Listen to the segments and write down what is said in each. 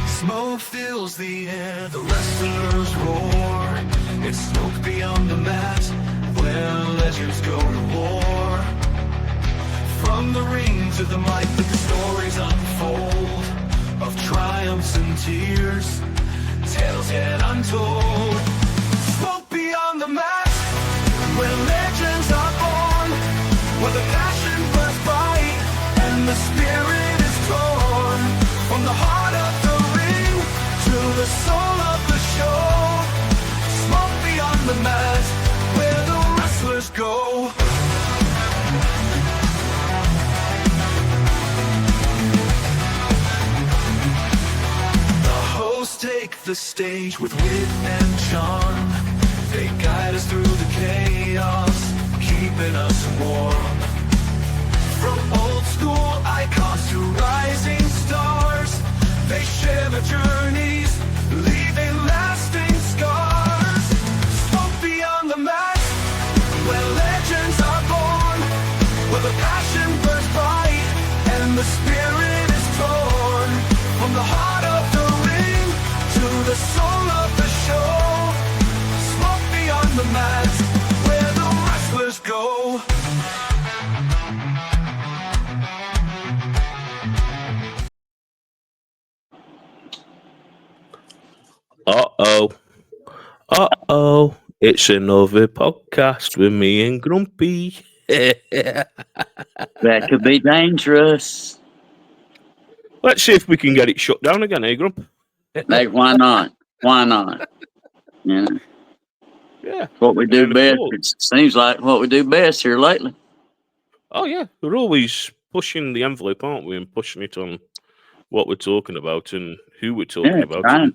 Smoke fills the air, the wrestlers roar. It's smoke beyond the mat, where legends go to war. From the ring to the mic, the stories unfold of triumphs and tears, tales yet untold. Smoke beyond the mat, where legends are born, where the passion burns bright and the spirit is torn. From the heart of the ring to the soul of the show, smoke beyond the mat, where the wrestlers go. Take the stage with wit and charm. They guide us through the chaos, keeping us warm. From old school icons to rising stars, they share their journeys, leaving lasting scars. Smoke beyond the mat, where legends are born, where the passion burns bright and the spirit is torn. From the heart of the the soul of the show, smoke beyond the mat, where the wrestlers go. It's another podcast with me and Grumpy. That could be dangerous. Let's see if we can get it shut down again, eh, Grump? Like, why not? Why not? Yeah. Yeah. What we do best. It seems like what we do best here lately. Oh, yeah. We're always pushing the envelope, aren't we? And pushing it on what we're talking about and who we're talking about.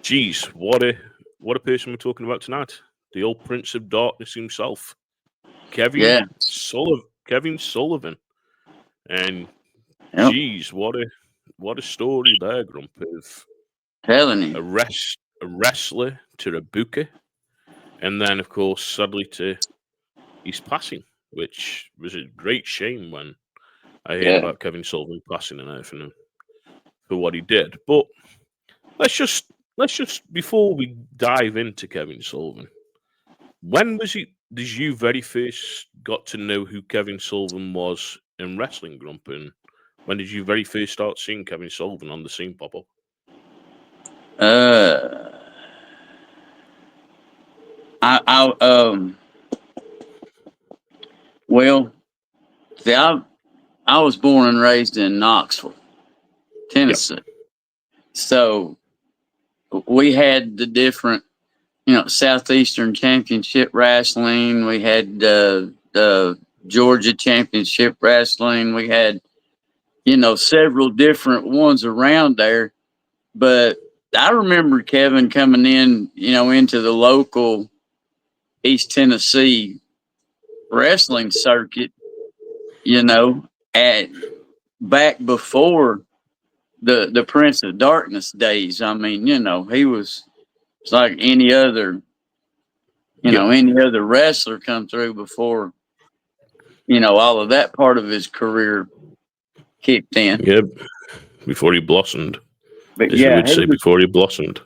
Geez, what a person we're talking about tonight. The old Prince of Darkness himself. Kevin Sullivan. And geez, what a story there, Grump, of telling you. A wrestler to a booker, and then, of course, sadly to his passing, which was a great shame when I heard about Kevin Sullivan passing and everything for what he did. But let's just before we dive into Kevin Sullivan, when was it? Did you very first got to know who Kevin Sullivan was in wrestling, Grump? And when did you very first start seeing Kevin Sullivan on the scene pop up? Well, see, I was born and raised in Knoxville, Tennessee. Yep. So we had the different, Southeastern Championship Wrestling. We had the Georgia Championship Wrestling. We had, several different ones around there. But I remember Kevin coming in, into the local East Tennessee wrestling circuit, back before the Prince of Darkness days. I mean, he was like any other, any other wrestler come through before, all of that part of his career kicked in. Yep, before he blossomed. But as you would say, before he blossomed.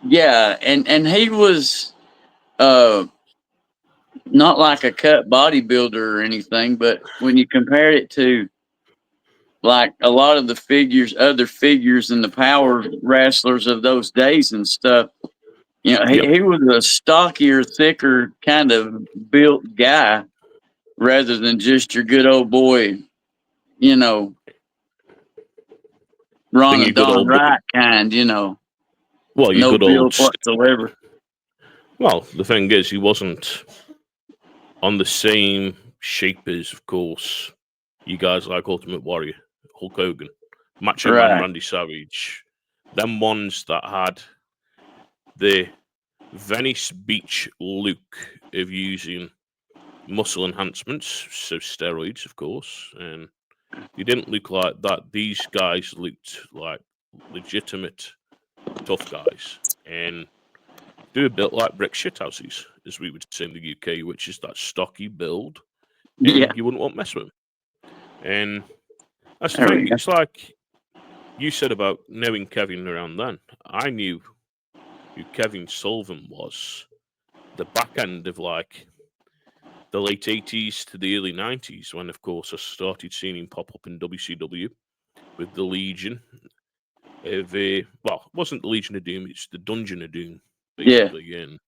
Yeah, and he was not like a cut bodybuilder or anything, but when you compare it to like a lot of the other figures and the power wrestlers of those days and stuff, he was a stockier, thicker kind of built guy rather than just your good old boy, Ron and Don Wright kind, Well, your no good build whatsoever. Well, the thing is, he wasn't on the same shape as, of course, you guys like Ultimate Warrior, Hulk Hogan, Macho Man, Randy Savage, them ones that had the Venice Beach look of using muscle enhancements, so steroids, of course, and they didn't look like that. These guys looked like legitimate tough guys and do a bit like brick shithouses, as we would say in the UK, which is that stocky build, Yeah. and you wouldn't want to mess with him. And that's the There we thing. go. It's like you said about knowing Kevin around then. I knew who Kevin Sullivan was the back end of like the late 80s to the early 90s, when, of course, I started seeing him pop up in WCW with the Legion. Well, it wasn't the Legion of Doom, it's the Dungeon of Doom, Yeah. basically. And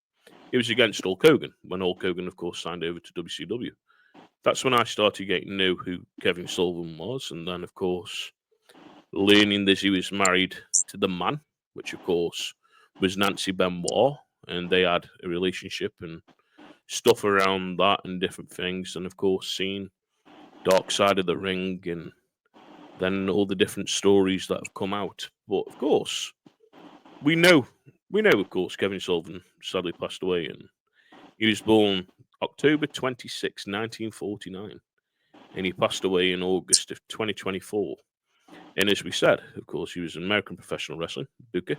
it was against Hulk Hogan, when Hulk Hogan, of course, signed over to WCW. That's when I started getting to know who Kevin Sullivan was. And then, of course, learning that he was married to the Man, which, of course, was Nancy Benoit. And they had a relationship and stuff around that and different things. And, of course, seeing Dark Side of the Ring and then all the different stories that have come out. But, of course, we know, of course, Kevin Sullivan sadly passed away. And he was born October 26, 1949. And he passed away in August of 2024. And as we said, of course, he was an American professional wrestler, Booker.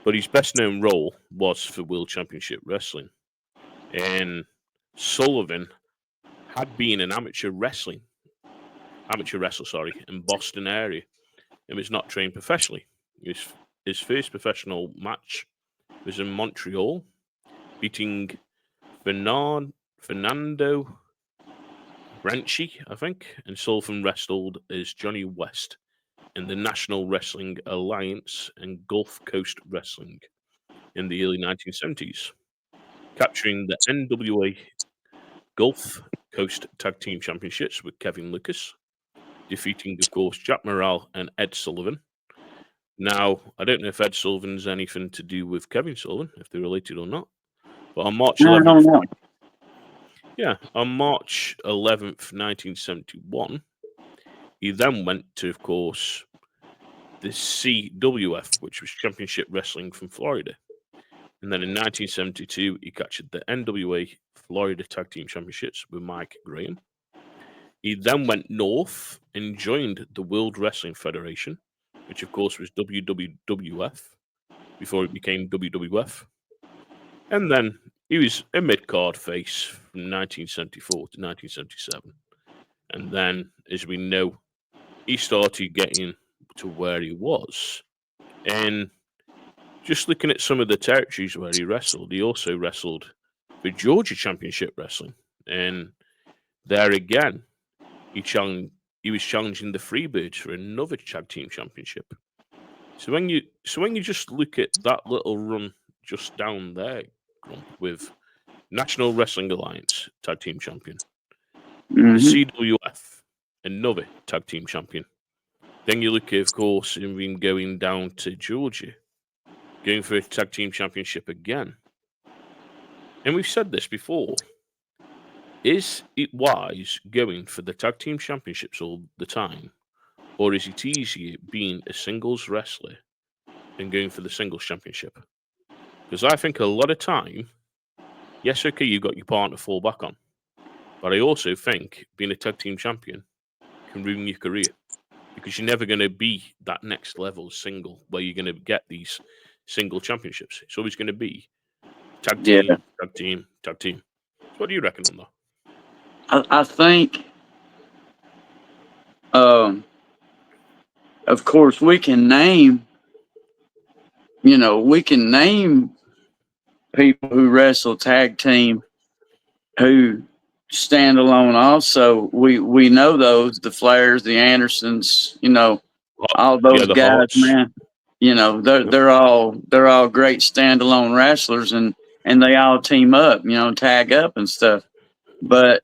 But his best known role was for World Championship Wrestling. And Sullivan had been an amateur wrestler, in Boston area, and was not trained professionally. His first professional match was in Montreal, beating Fernando Branchi, I think, and Sullivan wrestled as Johnny West in the National Wrestling Alliance and Gulf Coast Wrestling in the early 1970s, capturing the NWA Gulf Coast Tag Team Championships with Kevin Lucas, defeating, of course, Jack Morrell and Ed Sullivan. Now, I don't know if Ed Sullivan's anything to do with Kevin Sullivan, if they're related or not, but on March 11th, I don't know. on March 11th, 1971, he then went to, of course, the CWF, which was Championship Wrestling from Florida. And then in 1972, he captured the NWA Florida Tag Team Championships with Mike Graham. He then went north and joined the World Wrestling Federation, which of course was WWF, before it became WWF. And then he was a mid-card face from 1974 to 1977. And then, as we know, he started getting to where he was. And just looking at some of the territories where he wrestled, he also wrestled for Georgia Championship Wrestling. And there again, he was challenging the Freebirds for another tag team championship. So when you just look at that little run just down there, Grump, with National Wrestling Alliance tag team champion, Mhm. the CWF another tag team champion. Then you look at, of course, him going down to Georgia, going for a tag team championship again. And we've said this before. Is it wise going for the tag team championships all the time? Or is it easier being a singles wrestler and going for the singles championship? Because I think a lot of time, yes, okay, you've got your partner to fall back on. But I also think being a tag team champion can ruin your career. Because you're never going to be that next level single where you're going to get these single championships. It's always going to be tag team, Yeah. tag team, tag team. So what do you reckon on that? I think, of course, we can name people who wrestle tag team who stand alone. Also, we know those, the Flairs, the Andersons, all those The guys, Hearts. man. They're all great standalone wrestlers, and they all team up, tag up and stuff. But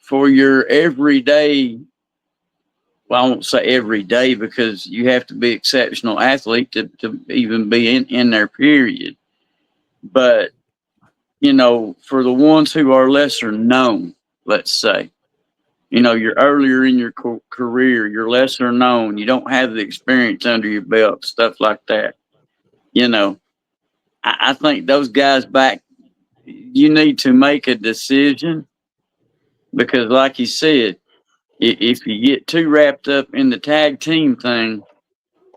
for your everyday, well, I won't say every day because you have to be exceptional athlete to even be in there, period. But, for the ones who are lesser known, let's say, you're earlier in your career, you're lesser known, you don't have the experience under your belt, stuff like that. I think those guys back, you need to make a decision because, like you said, if you get too wrapped up in the tag team thing,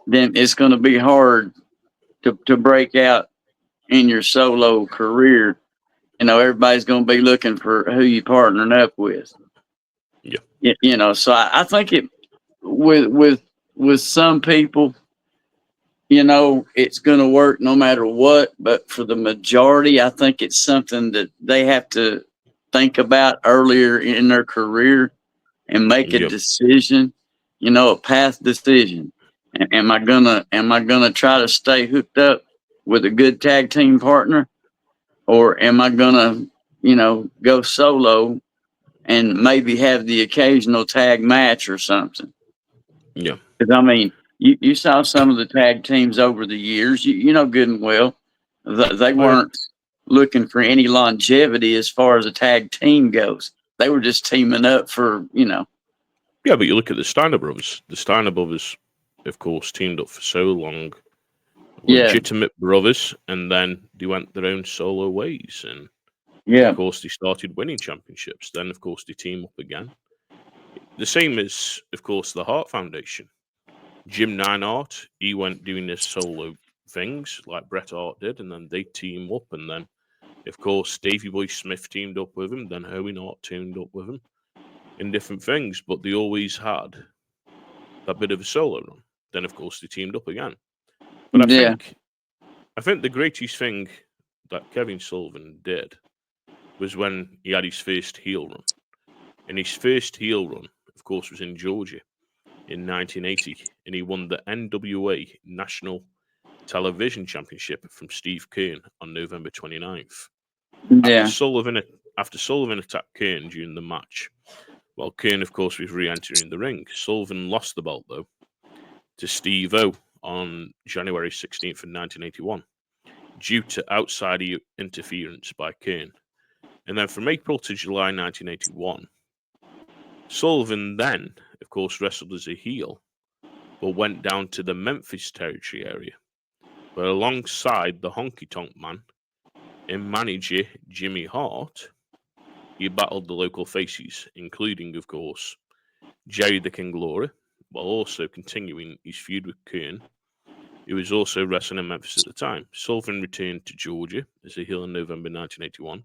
then it's going to be hard to break out in your solo career everybody's going to be looking for who you partnering up with. Yeah. So I think it with some people, it's going to work no matter what. But for the majority, I think it's something that they have to think about earlier in their career and make a Yep. decision, a path decision. Am I gonna try to stay hooked up with a good tag team partner, or am I gonna, go solo and maybe have the occasional tag match or something? Yeah. Because I mean, you saw some of the tag teams over the years. You know good and well they Oh, yeah. weren't looking for any longevity as far as a tag team goes. They were just teaming up for. Yeah, but you look at the Steiner brothers. The Steiner brothers, of course, teamed up for so long, Yeah, legitimate brothers, and then they went their own solo ways. And of yeah, course, they started winning championships. Then, of course, they team up again. The same as, of course, the Hart Foundation. Jim Neidhart, he went doing his solo things like Bret Hart did, and then they team up. And then, of course, Davey Boy Smith teamed up with him. Then Owen Hart teamed up with him in different things, but they always had that bit of a solo run. Then, of course, they teamed up again. But yeah, I think the greatest thing that Kevin Sullivan did was when he had his first heel run. And his first heel run, of course, was in Georgia in 1980, and he won the NWA National Television Championship from Steve Keirn on November 29th. After yeah, Sullivan attacked Keirn during the match, while Keirn, of course, was re-entering the ring, Sullivan lost the belt, though, to Steve O on January 16th of 1981 due to outside interference by Keirn. And then from April to July 1981, Sullivan then, of course, wrestled as a heel, but went down to the Memphis territory area, where alongside the Honky Tonk Man and manager Jimmy Hart, he battled the local faces, including, of course, Jerry the King Lawler, while also continuing his feud with Keirn, who was also wrestling in Memphis at the time. Sullivan returned to Georgia as a heel in November 1981,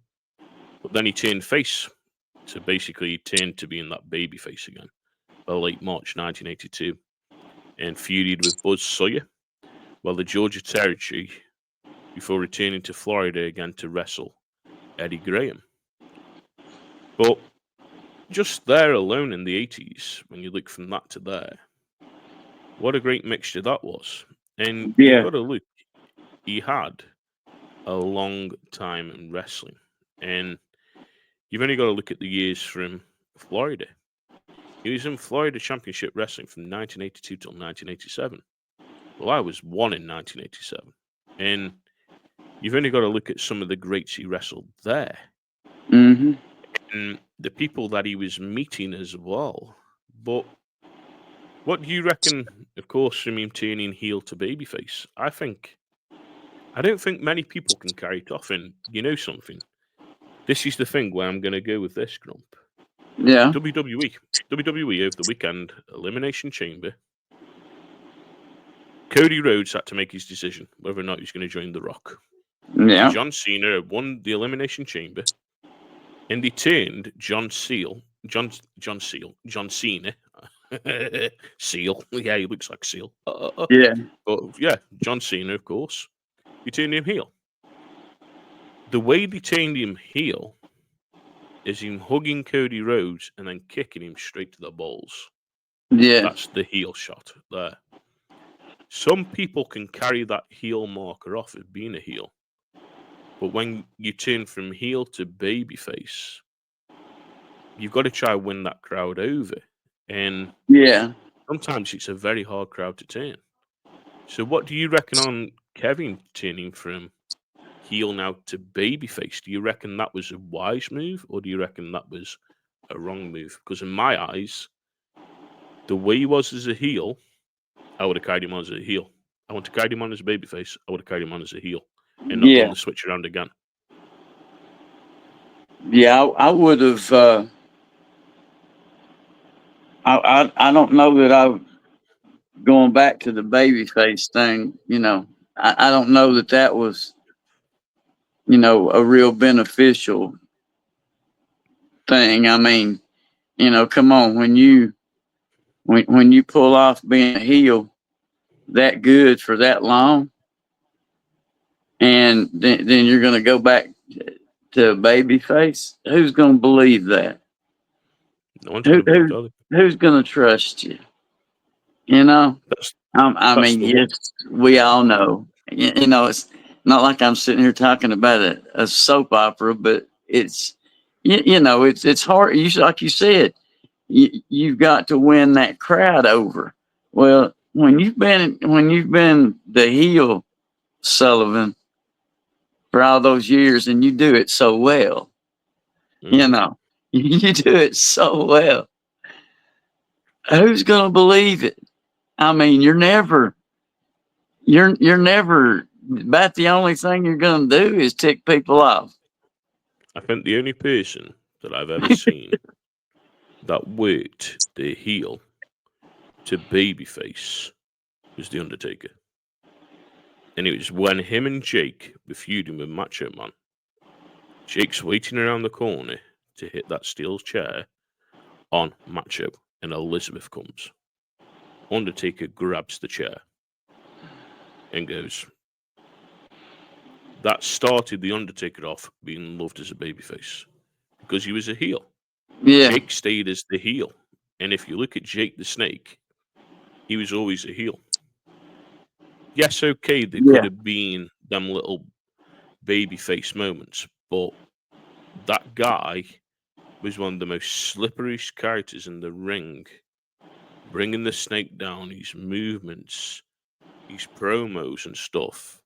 but then he turned face, so basically he turned to being that baby face again by late March 1982, and feuded with Buzz Sawyer, while the Georgia territory, before returning to Florida again to wrestle Eddie Graham. But just there alone in the 80s, when you look from that to there, what a great mixture that was. And you've yeah, got to look, he had a long time in wrestling. And you've only got to look at the years from Florida. He was in Florida Championship Wrestling from 1982 till 1987. Well, I was one in 1987. And you've only got to look at some of the greats he wrestled there. mm-hmm. And the people that he was meeting as well. But what do you reckon, of course, from him turning heel to babyface? I don't think many people can carry it off. And you know something? This is the thing where I'm going to go with this, Grump. Yeah, WWE over the weekend, Elimination Chamber. Cody Rhodes had to make his decision whether or not he's going to join The Rock. yeah, John Cena won the Elimination Chamber, and he turned John Cena. Seal. Yeah, he looks like Seal. yeah, But yeah, John Cena, of course. He turned him heel. The way they turned him heel is him hugging Cody Rhodes and then kicking him straight to the balls. yeah, That's the heel shot there. Some people can carry that heel marker off as being a heel. But when you turn from heel to babyface, you've got to try and win that crowd over. And yeah. sometimes it's a very hard crowd to turn. So what do you reckon on Kevin turning from heel now to babyface? Do you reckon that was a wise move, or do you reckon that was a wrong move? Because in my eyes, the way he was as a heel, I would have carried him on as a heel. I want to carry him on as a babyface. I would have carried him on as a heel and not Yeah, done the switch around again. yeah. I would have. I don't know that I going back to the baby face thing. I don't know that was a real beneficial thing. I mean, come on, when you pull off being a heel that good for that long, and then you're going to go back to a baby face, who's going to believe that? No one's going to believe that. Who's going to trust you? You know, That's I that's mean, the one. yes, we all know. It's not like I'm sitting here talking about a soap opera, but it's hard. Like you said, you've got to win that crowd over. Well, when you've been the heel Sullivan for all those years, and you do it so well, you Mm. know, you do it so well. Who's gonna believe it? I mean, you're never about the only thing you're gonna do is tick people off. I think the only person that I've ever seen that worked the heel to babyface was The Undertaker. And it was when him and Jake were feuding with Macho Man. Jake's waiting around the corner to hit that steel chair on Macho, and Elizabeth comes. Undertaker grabs the chair and goes, that started The Undertaker off being loved as a babyface because he was a heel. Yeah, Jake stayed as the heel. And if you look at Jake the Snake, he was always a heel. Yes, okay, there could yeah, have been them little babyface moments, but that guy was one of the most slipperiest characters in the ring. Bringing the Snake down, his movements, his promos and stuff.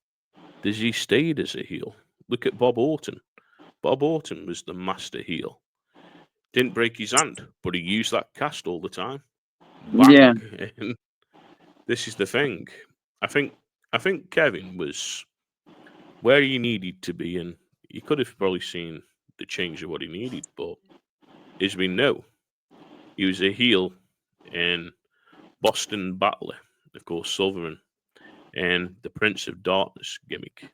Does he stayed as a heel? Look at Bob Orton. Bob Orton was the master heel. Didn't break his hand, but he used that cast all the time. yeah, Bang! And this is the thing. I think Kevin was where he needed to be, and he could have probably seen the change of what he needed, but as we know, he was a heel in Boston Battler, of course, Sullivan, and the Prince of Darkness gimmick.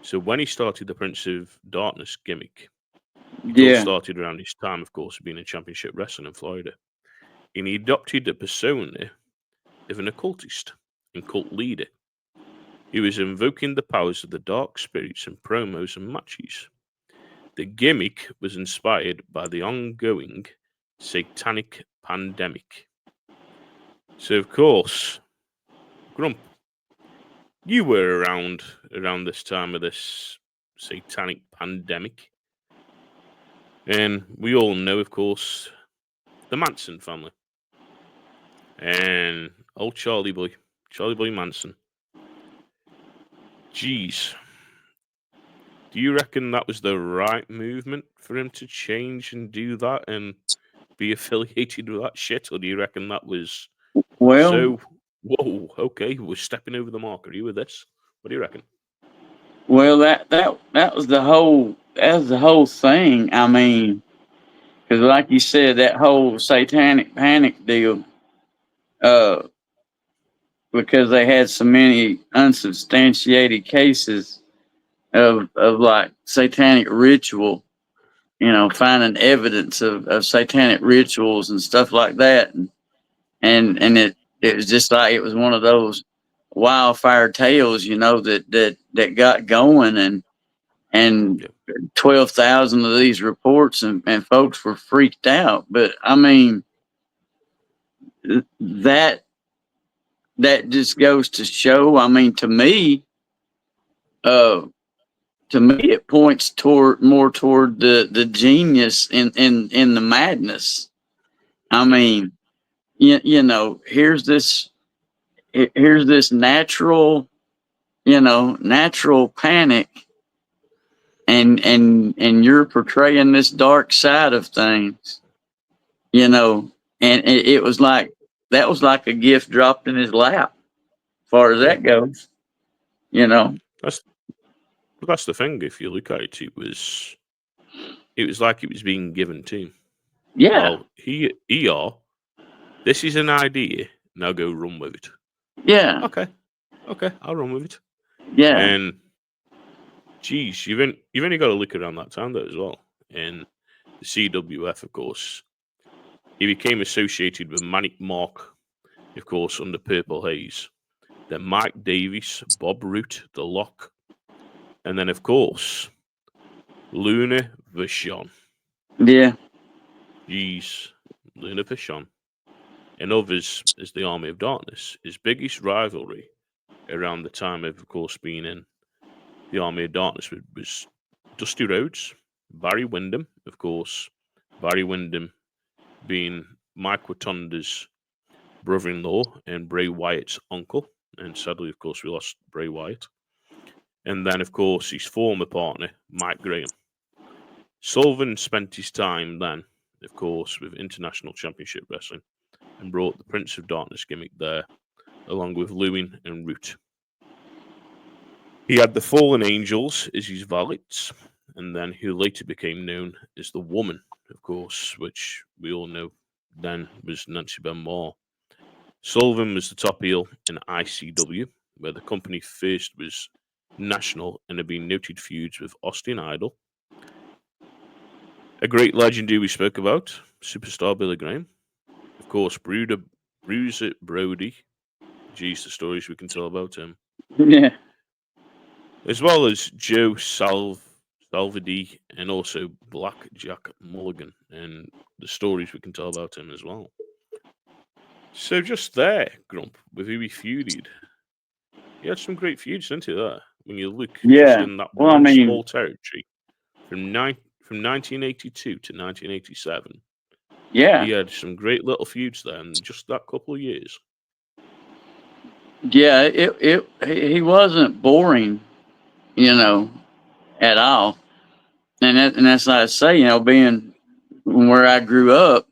So when he started the Prince of Darkness gimmick, it all yeah, started around his time, of course, being a championship wrestler in Florida. And he adopted the persona of an occultist and cult leader. He was invoking the powers of the dark spirits in promos and matches. The gimmick was inspired by the ongoing satanic pandemic. So, of course, Grump, you were around this time of this satanic pandemic. And we all know, of course, the Manson family. And old Charlie Boy Manson. Jeez. Do you reckon that was the right movement for him to change and do that and be affiliated with that shit? Or do you reckon that was well, so, whoa, okay, we're stepping over the mark. Are you with this? What do you reckon? well, that was the whole thing. I mean, because like you said, that whole satanic panic deal, uh, because they had so many unsubstantiated cases of like satanic ritual, finding evidence of satanic rituals and stuff like that, and it was just like it was one of those wildfire tales, that got going, and Yeah. 12,000 of these reports, and folks were freaked out. But I mean, that that just goes to show. I mean, uh, it points toward the genius in the madness. I Yeah. mean, here's this natural panic, and you're portraying this dark side of things, and it was like that was like a gift dropped in his lap, as far as Yeah. that goes. You know, That's that's the thing. If you look at it, it was like it was being given to him. yeah, Well, this is an idea. Now go run with it. yeah, Okay, I'll run with it. yeah, And Geez, you've only got to look around that time though as well. In the CWF, of course, he became associated with Manic Mark, of course, under Purple Haze. Then Mike Davies, Bob Root, The Lock, and then of course Luna Vachon. Yeah. Geez, Luna Vachon. And others as the Army of Darkness. His biggest rivalry around the time of course, being in the Army of Darkness was Dusty Rhodes, Barry Windham, of course. Barry Windham being Mike Rotunda's brother-in-law and Bray Wyatt's uncle. And sadly, of course, we lost Bray Wyatt. And then, of course, his former partner, Mike Graham. Sullivan spent his time then, of course, with International Championship Wrestling and brought the Prince of Darkness gimmick there, along with Lewin and Root. He had the Fallen Angels as his valets, and then who later became known as the Woman, of course, which we all know then was Nancy Benoit. Sullivan was the top heel in ICW, where the company first was national and had been noted feuds with Austin Idol. A great legend who we spoke about, Superstar Billy Graham. Of course, Bruiser Brody. Geez, the stories we can tell about him. Yeah. As well as Joe Salvadee and also Black Jack Mulligan, and the stories we can tell about him as well. So just there, Grump, with who he feuded. He had some great feuds, didn't he, there? When you look just Yeah. in that Well, I one mean, small territory from 1982 to 1987, yeah. he had some great little feuds there in just that couple of years. Yeah, he wasn't boring, at all. And that's like I say, being where I grew up,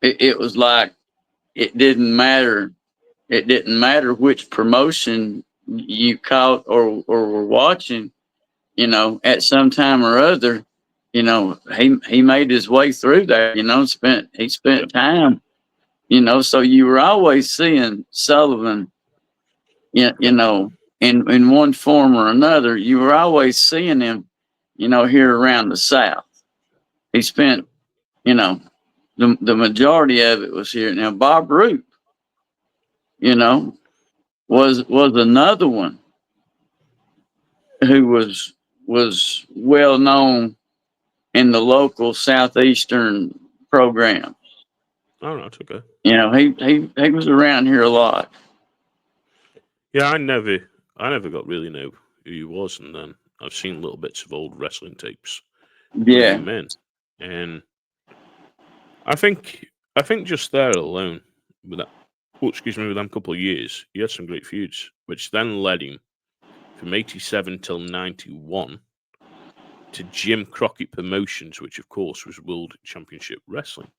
it was like it didn't matter. It didn't matter which promotion you caught or were watching, at some time or other, he made his way through there, he spent Yep. time, so you were always seeing Sullivan, in one form or another. You were always seeing him, here around the South. He spent, the majority of it was here. Now Bob Root, you know, was another one who was well known in the local southeastern program. All right, okay. He was around here a lot. Yeah, I never got really know who he was, and then I've seen little bits of old wrestling tapes with Yeah, him in, and I think just there alone, with that, with them couple of years, he had some great feuds, which then led him from 87 till 91 to Jim Crockett Promotions, which of course was World Championship Wrestling.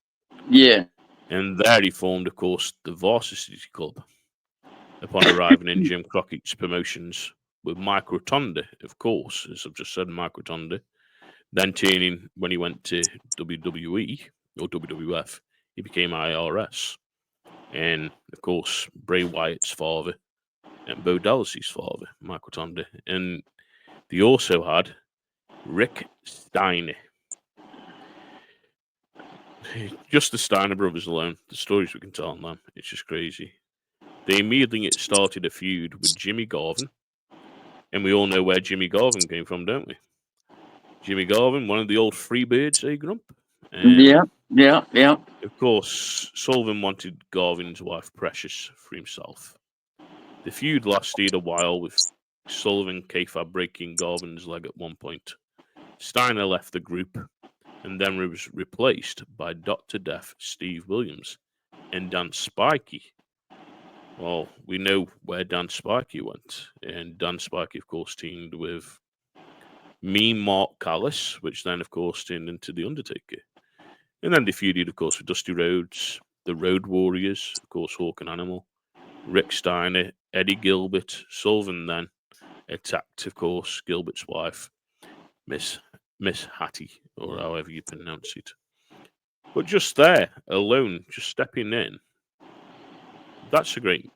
yeah, And there he formed, of course, the Varsity Club upon arriving in Jim Crockett's Promotions with Mike Rotunda, of course, as I've just said, Mike Rotunda. Then turning when he went to WWE or WWF, he became IRS. And, of course, Bray Wyatt's father and Bo Dallas's father, Mike Rotunda. And they also had Rick Steiner. Just the Steiner brothers alone, the stories we can tell on them, it's just crazy. They immediately started a feud with Jimmy Garvin, and we all know where Jimmy Garvin came from, don't we? Jimmy Garvin, one of the old Freebirds, Grump? yeah. Of course, Sullivan wanted Garvin's wife Precious for himself. The feud lasted a while, with Sullivan kayfabe breaking Garvin's leg at one point. Steiner left the group and then was replaced by Dr. Death Steve Williams and Dan Spikey. Well, we know where Dan Spikey went, and Dan Spikey, of course, teamed with Mean Mark Callis, which then, of course, turned into The Undertaker. And then they feuded, of course, with Dusty Rhodes, the Road Warriors, of course, Hawk and Animal, Rick Steiner, Eddie Gilbert. Sullivan then attacked, of course, Gilbert's wife, Miss Hattie, or however you pronounce it. But just there alone, just stepping in, that's a great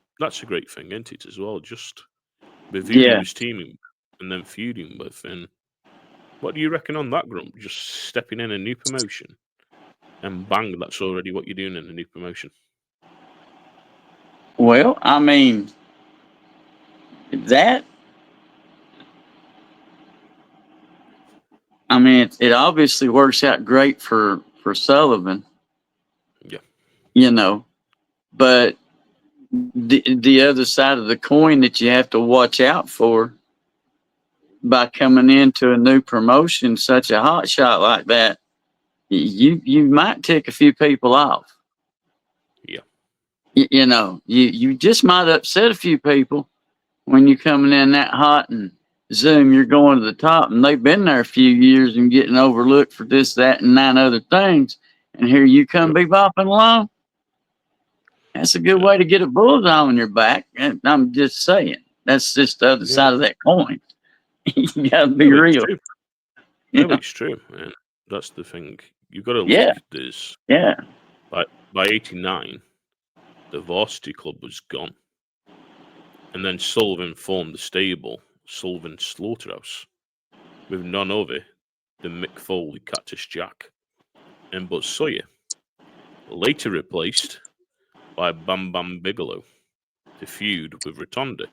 thing, isn't it, as well? Just with who he was teaming with. and then feuding with. And what do you reckon on that, Grump? Just stepping in a new promotion and bang, that's already what you're doing in a new promotion. Well, I mean, that, I mean, it obviously works out great for Sullivan, Yeah. you know, but the other side of the coin that you have to watch out for by coming into a new promotion, such a hot shot like that, you might tick a few people off. Yeah. You know, you just might upset a few people when you're coming in that hot, and Zoom, you're going to the top, and they've been there a few years and getting overlooked for this, that, and 9 other things, and here you come Yep. bebopping along. That's a good Yeah. way to get a bullseye on your back. And I'm just saying, that's just the other Yeah. side of that coin. You gotta be No, it's real. true. You No, know? it's true. And that's the thing. You've got to Yeah, look. There's yeah. by '89, the varsity club was gone, and then Sullivan formed the stable, Sullivan Slaughterhouse, with none other than Mick Foley, Cactus Jack, and Bud Sawyer, later replaced by Bam Bam Bigelow to feud with Rotonda.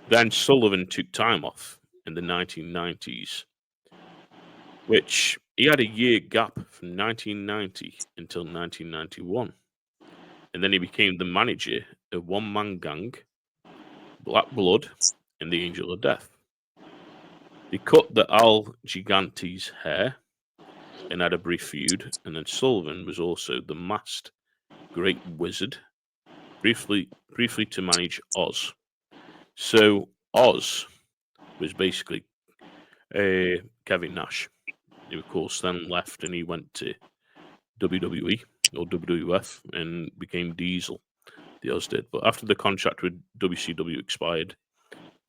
Then Sullivan took time off in the 1990s, which he had a year gap from 1990 until 1991. And then he became the manager of One Man Gang, Black Blood, and the Angel of Death. He cut the Al Gigante's hair and had a brief feud, and then Sullivan was also the masked Great Wizard, briefly to manage Oz. So Oz was basically Kevin Nash, who of course then left and he went to WWE or WWF and became Diesel. The Oz did, but after the contract with WCW expired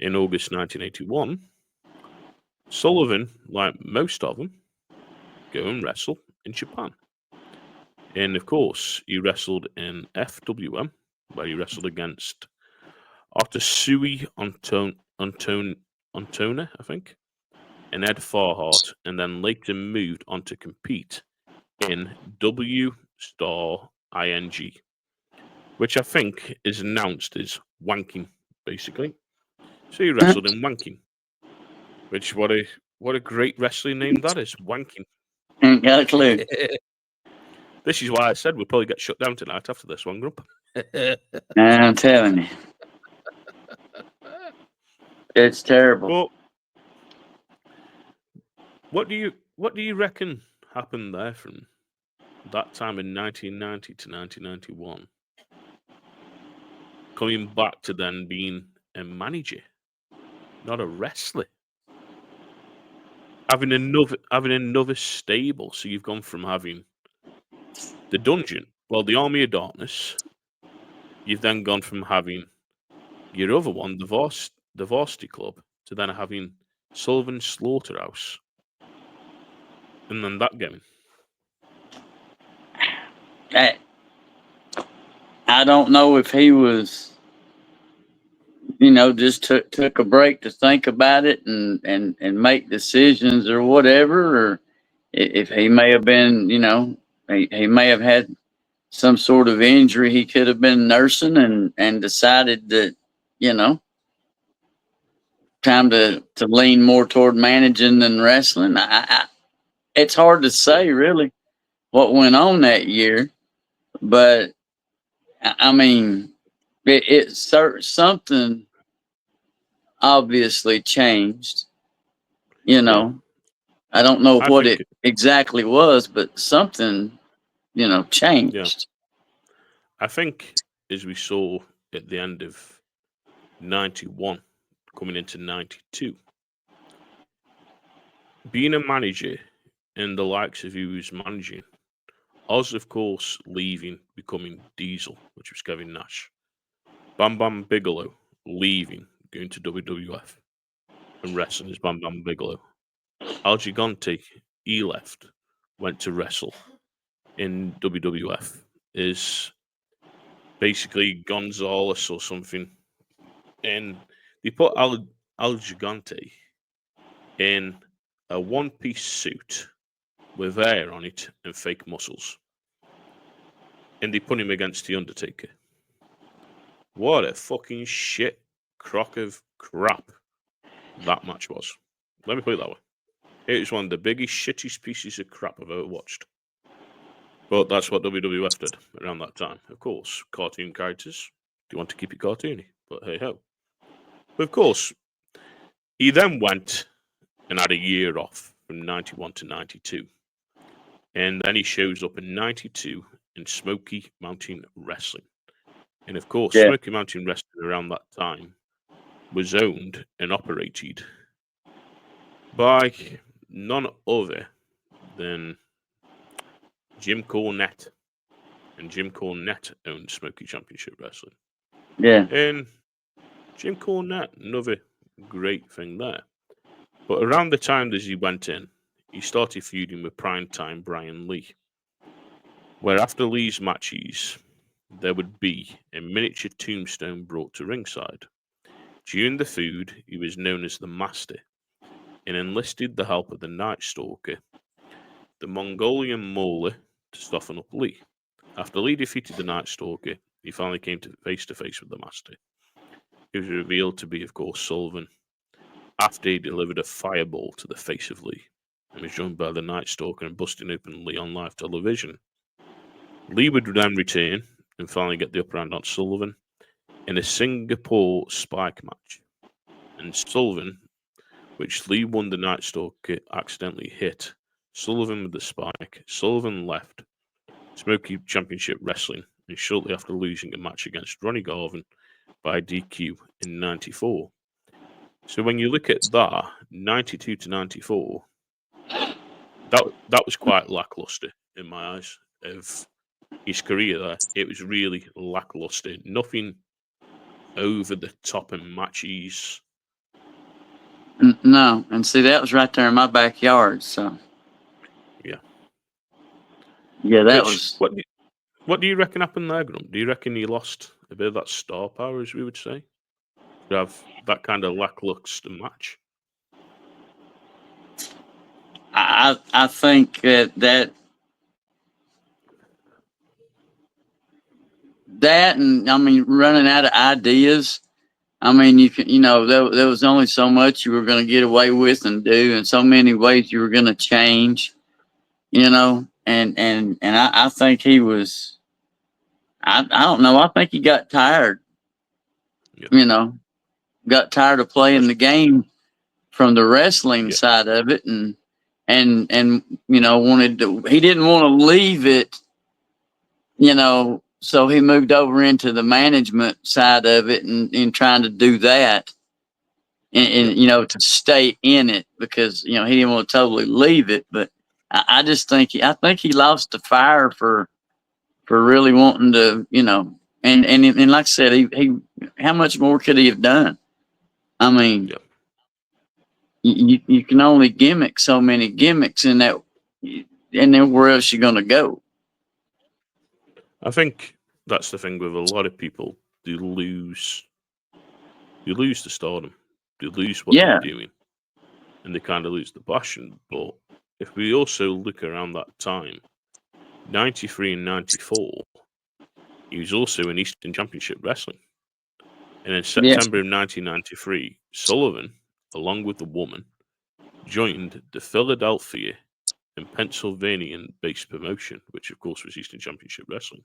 in August 1981, Sullivan, like most of them, go and wrestle in Japan. And of course, he wrestled in FWM, where he wrestled against Artusui Antone, I think, and Ed Farhart, and then later moved on to compete in W Star ING, which I think is announced as wanking, basically. So he wrestled in wanking, which what a great wrestling name that is, wanking. Ain't got a clue. This is why I said we'll probably get shut down tonight after this one, Grump. I'm telling you, it's terrible. Well, what do you reckon happened there from that time in 1990 to 1991? Coming back to then being a manager, not a wrestler. Having another stable, so you've gone from having the Dungeon, well, the Army of Darkness. You've then gone from having your other one, the Varsity Club, to then having Sullivan Slaughterhouse, and then that going. I don't know if he was, just took a break to think about it and make decisions or whatever, or if he may have been, he may have had some sort of injury he could have been nursing and decided that, time to lean more toward managing than wrestling. It's hard to say really what went on that year, but I mean, something obviously changed. Yeah, I don't know I what think it exactly was, but something, yeah, changed. I think as we saw at the end of '91, coming into '92, being a manager and the likes of who was managing, Oz, of course, leaving, becoming Diesel, which was Kevin Nash. Bam Bam Bigelow leaving, going to WWF and wrestling as Bam Bam Bigelow. Al Gigante, he left, went to wrestle in WWF, is basically Gonzalez or something. And they put Al El Gigante in a one-piece suit with hair on it and fake muscles. And they put him against The Undertaker. What a fucking shit crock of crap that match was. Let me put it that way. It was one of the biggest, shittiest pieces of crap I've ever watched. But that's what WWF did around that time. Of course, cartoon characters. Do you want to keep it cartoony? But hey ho. But of course, he then went and had a year off from 91 to 92. And then he shows up in 92 in Smokee Mountain Wrestling. And of course, Smokee Mountain Wrestling around that time was owned and operated by none other than Jim Cornette. And Jim Cornette owned Smokee Championship Wrestling. Yeah. And Jim Cornette, another great thing there. But around the time that he went in, he started feuding with primetime Brian Lee. Where after Lee's matches, there would be a miniature tombstone brought to ringside. During the feud, he was known as the Master and enlisted the help of the Night Stalker, the Mongolian Mauler, to soften up Lee. After Lee defeated the Night Stalker, he finally came to face with the Master. He was revealed to be, of course, Sullivan, after he delivered a fireball to the face of Lee and was joined by the Night Stalker and busting open Lee on live television. Lee would then return and finally get the upper hand on Sullivan in a Singapore spike match. And Sullivan, which Lee won, the Night Stalker accidentally hit Sullivan with the spike. Sullivan left Smokee Championship Wrestling and shortly after losing a match against Ronnie Garvin by DQ in 94. So when you look at that, 92 to 94, that was quite lackluster in my eyes of his career there. It was really lackluster. Nothing over the top in matches. No, and see, that was right there in my backyard. So Yeah. Yeah, that was. What do you reckon happened there, Grump? Do you reckon he lost a bit of that star power, as we would say, to have that kind of lackluster match? I think that and I mean running out of ideas. I mean, there was only so much you were going to get away with and do, and so many ways you were going to change, and I think he was. I don't know. I think he got tired. Yep. Got tired of playing the game from the wrestling side of it, and wanted to. He didn't want to leave it, so he moved over into the management side of it and trying to do that, and to stay in it because he didn't want to totally leave it. But I just think I think he lost the fire for really wanting to, and like I said, he how much more could he have done? I mean, you can only gimmick so many gimmicks in that, and then where else you gonna go? I think that's the thing with a lot of people. They lose the stardom. They lose what they're doing, and they kind of lose the passion. But if we also look around that time, 93 and 94, he was also in Eastern Championship Wrestling. And in September of 1993, Sullivan, along with the woman, joined the Philadelphia and Pennsylvania-based promotion, which of course was Eastern Championship Wrestling.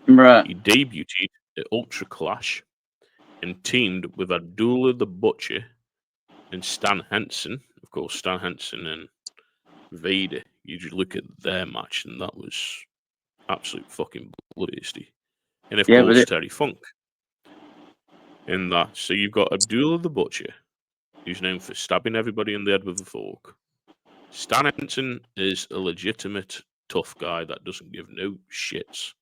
Right. He debuted at Ultra Clash and teamed with Abdullah the Butcher and Stan Henson. Of course, Stan Henson and Vader. You just look at their match, and that was absolute fucking bloody. And of course, Terry Funk. In that, so you've got Abdullah the Butcher, who's known for stabbing everybody in the head with a fork. Stan Henson is a legitimate tough guy that doesn't give no shits.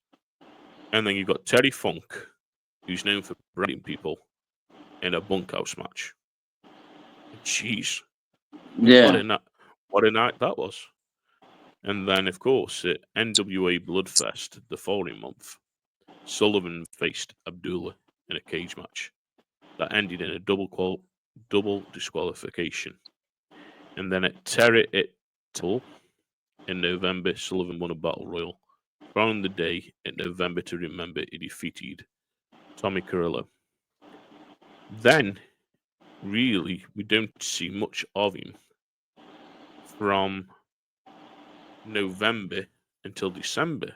And then you've got Terry Funk, who's known for breaking people in a bunkhouse match. Jeez. Yeah. What a night that was. And then, of course, at NWA Bloodfest the following month, Sullivan faced Abdullah in a cage match that ended in a double double disqualification. And then at Terry in November, Sullivan won a battle royal. Following the day in November to remember, he defeated Tommy Carrillo. Then, really, we don't see much of him from November until December.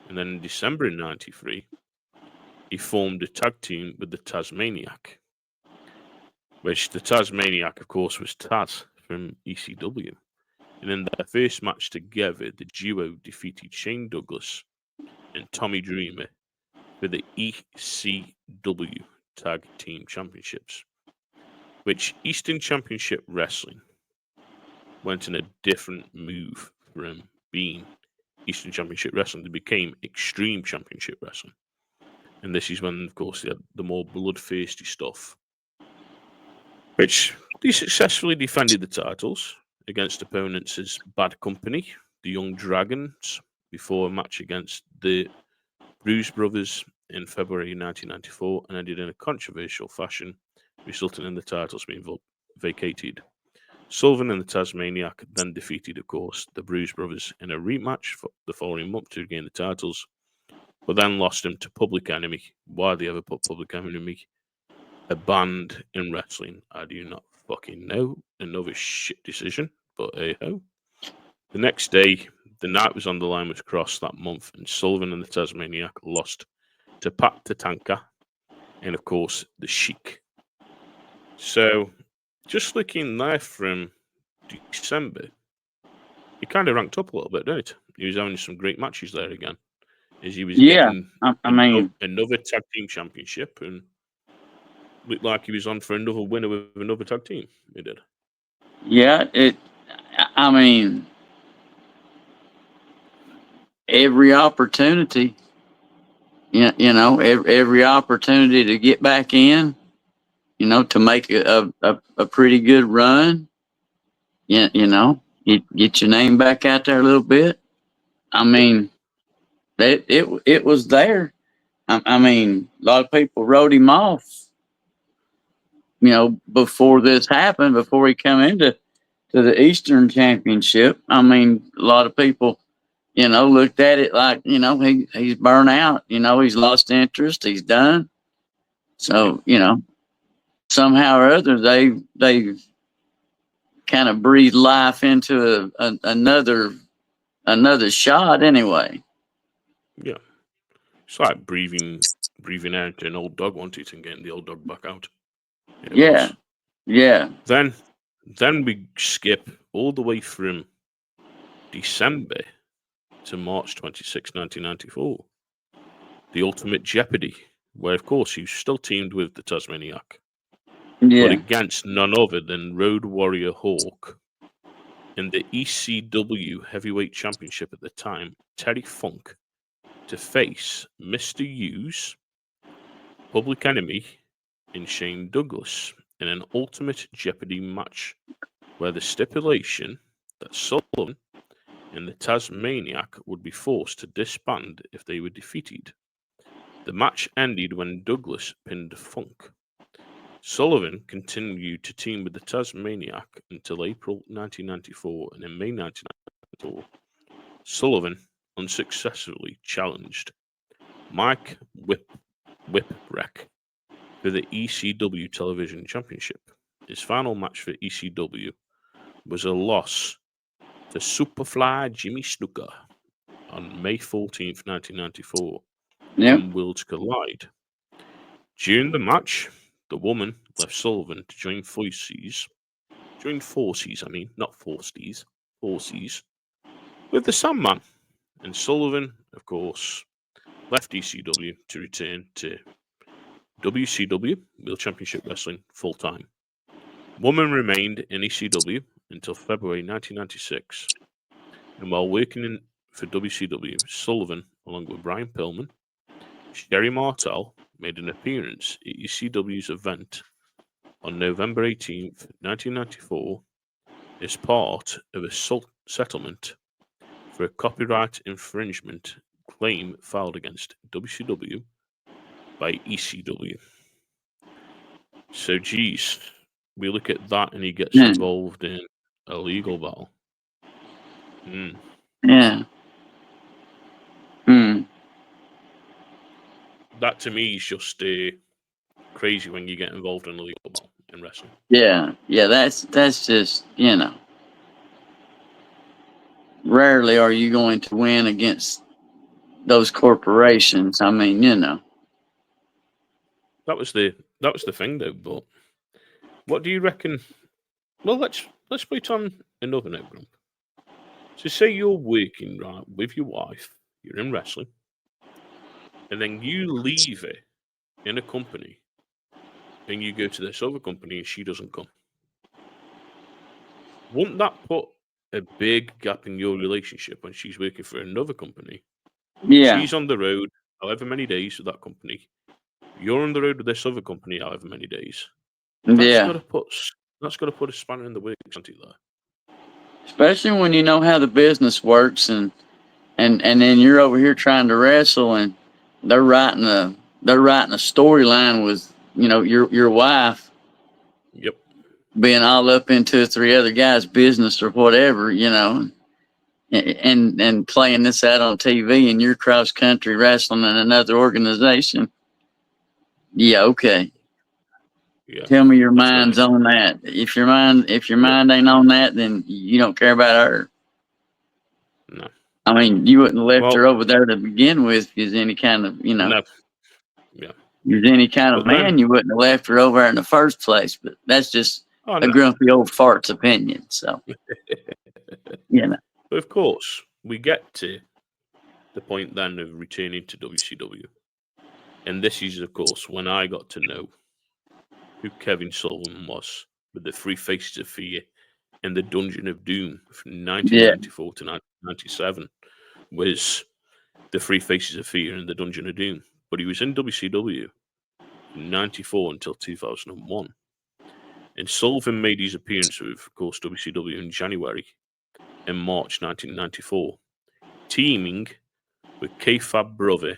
And then in December in 93, he formed a tag team with the Tasmaniac, which the Tasmaniac, of course, was Taz from ECW. And in their first match together, the duo defeated Shane Douglas and Tommy Dreamer for the ECW Tag Team Championships, which Eastern Championship Wrestling went in a different move from being Eastern Championship Wrestling. They became Extreme Championship Wrestling. And this is when, of course, they had the more bloodthirsty stuff, which they successfully defended the titles against opponents as Bad Company, the Young Dragons, before a match against the Bruise Brothers in February 1994, and ended in a controversial fashion, resulting in the titles being vacated. Sullivan and the Tasmaniac then defeated, of course, the Bruise Brothers in a rematch for the following month to regain the titles, but then lost them to Public Enemy. Why they ever put Public Enemy, a band in wrestling, I do not fucking know. Another shit decision, but hey ho. The next day, the night was on the line was crossed that month, and Sullivan and the Tasmaniac lost to Pat Tatanka and, of course, the Sheik. So, just looking there from December, he kind of ranked up a little bit, didn't it? He was having some great matches there again, as he was getting another tag team championship, and looked like he was on for another winner with another tag team. He did. Yeah, I mean, every opportunity, every opportunity to get back in, to make a pretty good run, you get your name back out there a little bit. I mean, it was there. I mean, a lot of people wrote him off, before this happened, before he come into the Eastern Championship. I mean, a lot of people, looked at it like, he's burnt out, he's lost interest, he's done. So, somehow or other, they kind of breathed life into another shot anyway. Yeah. It's like breathing air into an old dog once it's and getting the old dog back out. Yeah. Then we skip all the way from December to March 26, 1994. The Ultimate Jeopardy, where, of course, he was still teamed with the Tasmaniac, but against none other than Road Warrior Hawk in the ECW Heavyweight Championship at the time, Terry Funk, to face Mr. Hughes, Public Enemy, and Shane Douglas in an Ultimate Jeopardy match, where the stipulation that Sullivan and the Tasmaniac would be forced to disband if they were defeated. The match ended when Douglas pinned Funk. Sullivan continued to team with the Tasmaniac until April 1994, and in May 1994, Sullivan unsuccessfully challenged Mike Whipwreck for the ECW Television Championship. His final match for ECW was a loss to Superfly Jimmy Snuka on May 14th, 1994, when Worlds Collide. During the match, the woman left Sullivan to join forces, with the Sandman. And Sullivan, of course, left ECW to return to WCW, World Championship Wrestling, full-time. Woman remained in ECW until February 1996. And while working for WCW, Sullivan, along with Brian Pillman, Sherry Martel, made an appearance at ECW's event on November 18th, 1994, as part of a settlement for a copyright infringement claim filed against WCW by ECW. So, geez, we look at that, and he gets Yeah. involved in a legal battle. Yeah. Hmm. That to me is just crazy when you get involved in a legal battle in wrestling. Yeah. Yeah. That's just, rarely are you going to win against those corporations. I mean, That was the thing, though. But what do you reckon? Well, let's put it on another note, Grump. So say you're working right with your wife, you're in wrestling, and then you leave it in a company, and you go to this other company, and she doesn't come. Wouldn't that put a big gap in your relationship when she's working for another company? Yeah. She's on the road however many days with that company. You're on the road with this other company however many days. That's Yeah. got to put a spanner in the works, hasn't it? There. Especially when you know how the business works, and then you're over here trying to wrestle, and they're writing a storyline with your wife Yep. being all up into 3 other guys' business or whatever, and playing this out on TV, and you're cross country wrestling in another organization. Yeah, okay. Yeah. Tell me your That's when mind's on that. If your mind ain't on that, then you don't care about her. No. I mean, you wouldn't have left Well, her over there to begin with. If there's any kind of, no. Yeah. if there's any kind of But then, man, you wouldn't have left her over there in the first place. But that's just oh a no. grumpy old fart's opinion. So, But of course, we get to the point then of returning to WCW. And this is, of course, when I got to know who Kevin Sullivan was with the Three Faces of Fear and the Dungeon of Doom from yeah, 1994 to 1997 was the Three Faces of Fear and the Dungeon of Doom. But he was in WCW from 94 until 2001. And Sullivan made his appearance with, of course, WCW in January and March 1994, teaming with kayfabe brother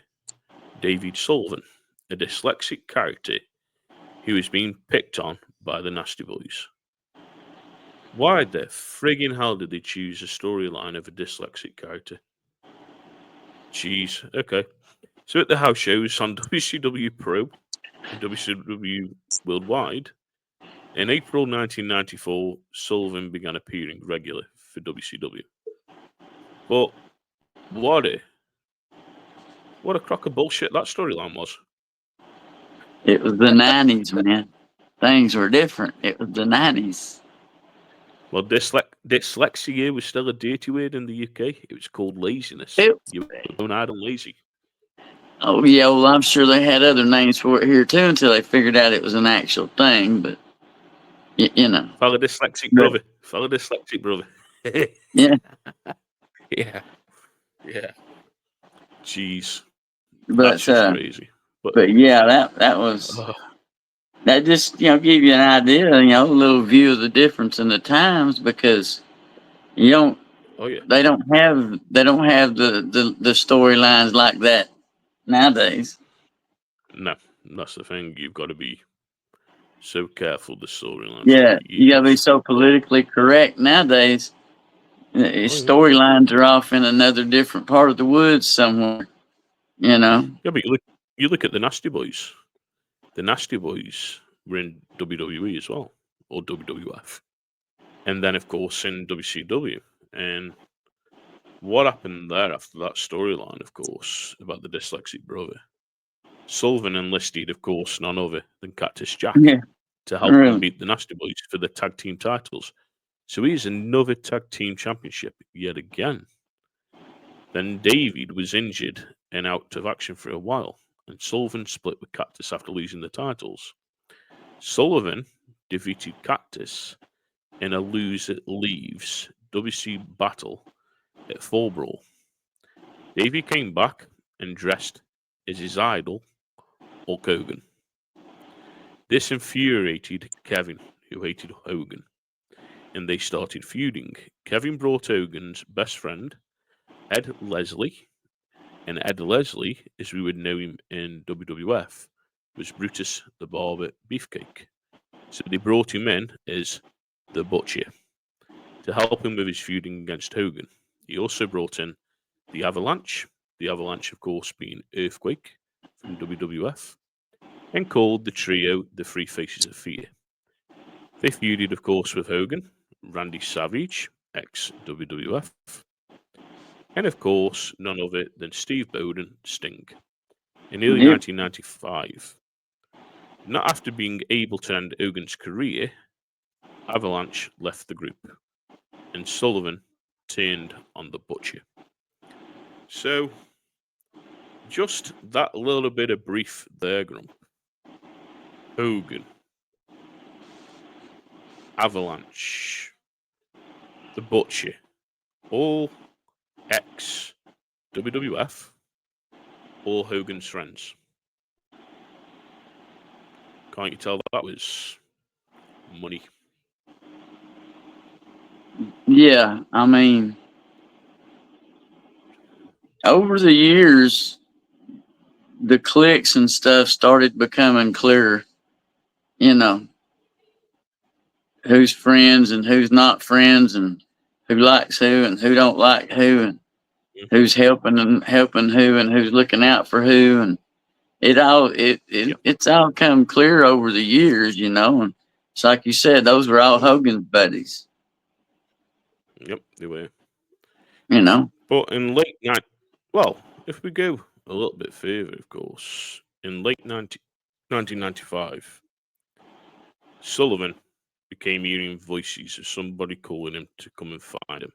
David Sullivan, a dyslexic character who is being picked on by the Nasty Boys. Why the friggin' hell did they choose a storyline of a dyslexic character? Jeez, okay. So at the house shows on WCW Pro and WCW Worldwide, in April 1994, Sullivan began appearing regularly for WCW. But what a crock of bullshit that storyline was. it was the '90s, man. Things were different. It was the '90s. Well, dyslexia was still a dirty word in the UK. It was called laziness. It, You were born lazy. oh yeah, well I'm sure they had other names for it here too until they figured out it was an actual thing. But Fellow dyslexic but brother. Fellow dyslexic brother. yeah, Yeah. Yeah. Jeez. That's but just crazy. but yeah, that was Oh, that just give you an idea, a little view of the difference in the times because you don't oh yeah. they don't have the storylines like that nowadays. No, that's the thing. You've got to be so careful the storylines that Yeah, you you gotta be use. so But politically correct nowadays. oh yeah. Storylines are off in another different part of the woods somewhere. You know. Yeah, but you look at the Nasty Boys. The Nasty Boys were in WWE as well. Or WWF. And then of course in WCW. And what happened there after that storyline, of course, about the dyslexic brother? Sullivan enlisted, of course, none other than Cactus Jack Yeah. to help him Really. beat the Nasty Boys for the tag team titles. So he's another tag team championship yet again. Then David was injured and out of action for a while, and Sullivan split with Cactus after losing the titles. Sullivan defeated Cactus in a lose it leaves WC battle at Fall Brawl. Davey came back and dressed as his idol, Hulk Hogan. This infuriated Kevin, who hated Hogan, and they started feuding. Kevin brought Hogan's best friend, Ed Leslie, and Ed Leslie, as we would know him in WWF, was Brutus the Barber Beefcake. So they brought him in as the Butcher to help him with his feuding against Hogan. He also brought in the Avalanche, of course, being Earthquake from WWF, and called the trio the Three Faces of Fear. They feuded, of course, with Hogan, Randy Savage, ex-WWF, and of course, none other than Steve Bowden, Sting. In early 1995, not after being able to end Hogan's career, Avalanche left the group, and Sullivan turned on the Butcher. So, just that little bit of brief there, Grump. Hogan, Avalanche, the Butcher, all ex-WWF, all Hogan's friends. Can't you tell that was money? Yeah, I mean, over the years, the cliques and stuff started becoming clearer. You know, who's friends and who's not friends, and who likes who and who don't like who, and who's helping who, and who's looking out for who, and it's all come clear over the years. And it's like you said, those were all Hogan's buddies. Yep, they were. But in late night, well, if we go a little bit further, of course, in late 1995, Sullivan became hearing voices of somebody calling him to come and find him.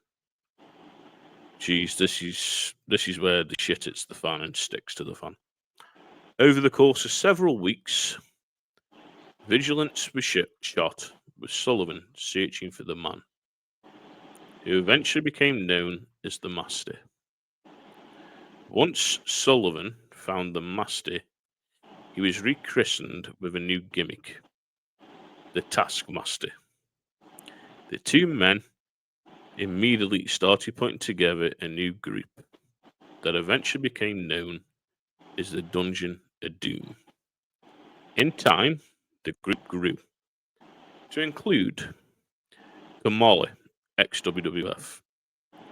Geez, this is where the shit hits the fan and sticks to the fan. Over the course of several weeks, vigilance was shot with Sullivan searching for the man, who eventually became known as the Master. Once Sullivan found the Master, he was rechristened with a new gimmick, the Taskmaster. The two men immediately started putting together a new group that eventually became known as the Dungeon of Doom. In time, the group grew to include Kamala, ex-WWF,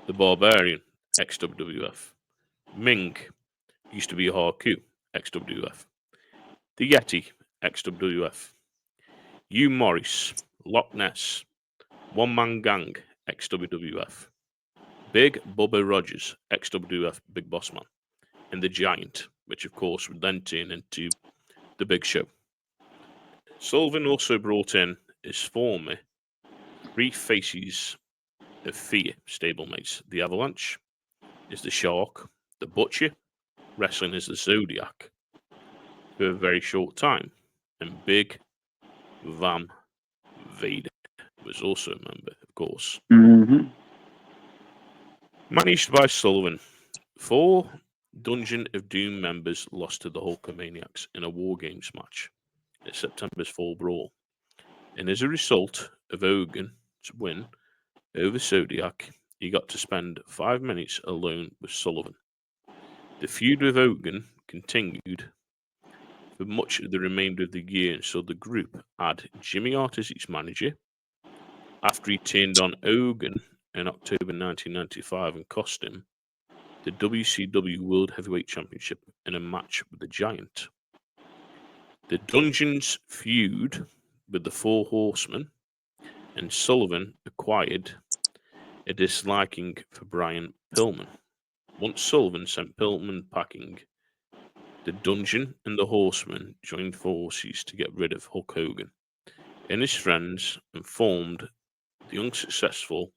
the Barbarian, ex-WWF, Ming, used to be a Haku, ex-WWF, the Yeti, ex-WWF, Hugh Morris, Loch Ness, One Man Gang, ex-WWF, Big Bubba Rogers, ex-WWF Big Boss Man, and the Giant, which of course would then turn into the Big Show. Sullivan also brought in his former Three Faces of Fear stablemates, the Avalanche, is the Shark, the Butcher, wrestling as the Zodiac for a very short time, and Big Van Vader was also a member, of course. Managed by Sullivan, 4 Dungeon of Doom members lost to the Hulkamaniacs in a War Games match at September's Fall Brawl, and as a result of Hogan's win over Zodiac, he got to spend 5 minutes alone with Sullivan. The feud with Hogan continued for much of the remainder of the year, and so the group had Jimmy Hart as its manager after he turned on Hogan in October 1995 and cost him the WCW World Heavyweight Championship in a match with the Giant. The Dungeons feud with the Four Horsemen, and Sullivan acquired a disliking for Brian Pillman. Once Sullivan sent Pillman packing, the Dungeon and the Horsemen joined forces to get rid of Hulk Hogan and his friends and formed the unsuccessful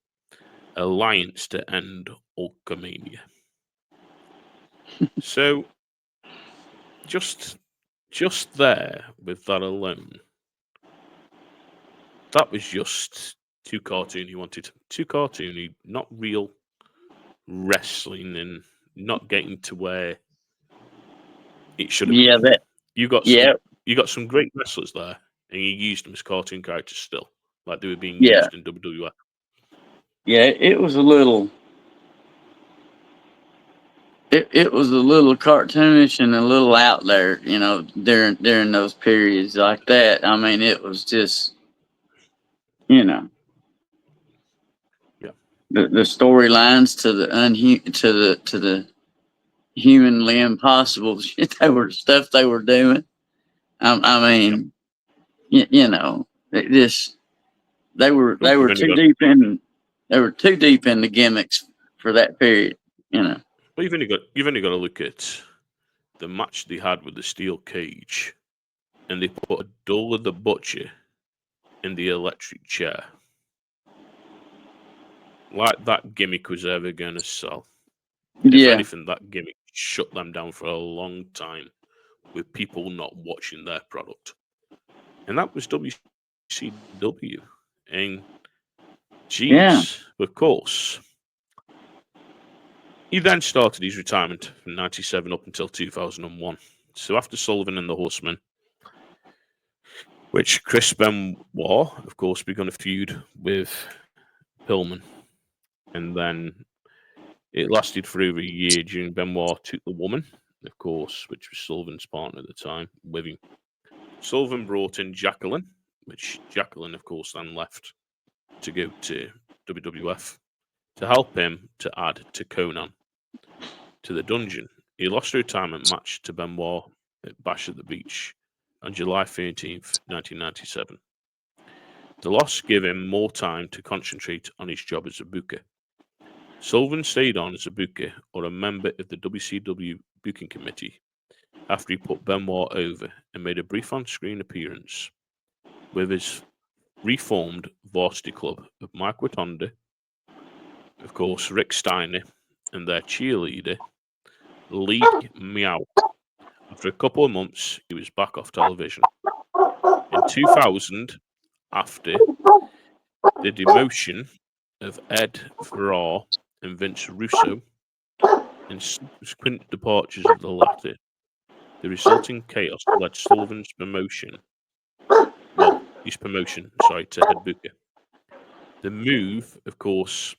Alliance to End Hulkamania. So, just there with that alone, that was just too cartoony. Wanted too cartoony, not real wrestling, and not getting to where it should have been. You got some great wrestlers there, and you used them as cartoon characters still, like they were being used in WWF. Yeah, it was a little it was a little cartoonish and a little out there, during those periods like that. I mean, it was just, you know, Yeah. the storylines to the humanly impossible shit they were doing. I mean, it just Well, they were too deep in the gimmicks for that period. You know. you've only got to look at the match they had with the steel cage, and they put a Dull of the Butcher in the electric chair. Like that gimmick was ever going to sell. If Yeah. anything, that gimmick shut them down for a long time with people not watching their product. And that was WCW. And Yeah. geez, of course. He then started his retirement from 97 up until 2001. So after Sullivan and the Horsemen, which Chris Benoit, of course, began a feud with Pillman. And then it lasted for over a year during Benoit took the woman, of course, which was Sullivan's partner at the time, with him. Sullivan brought in Jacqueline, which Jacqueline, of course, then left to go to WWF to help him to add to Conan to the dungeon. He lost a retirement match to Benoit at Bash at the Beach on July 13th, 1997. The loss gave him more time to concentrate on his job as a booker. Sullivan stayed on as a booker or a member of the WCW booking committee after he put Benoit over and made a brief on-screen appearance with his reformed varsity club of Mike Watonda, of course, Rick Steiner, and their cheerleader, Lee Meow. After a couple of months, he was back off television. In 2000, after the demotion of Ed Ferrara and Vince Russo and subsequent departures of the latter, the resulting chaos led Sullivan's promotion, to head booker. The move, of course,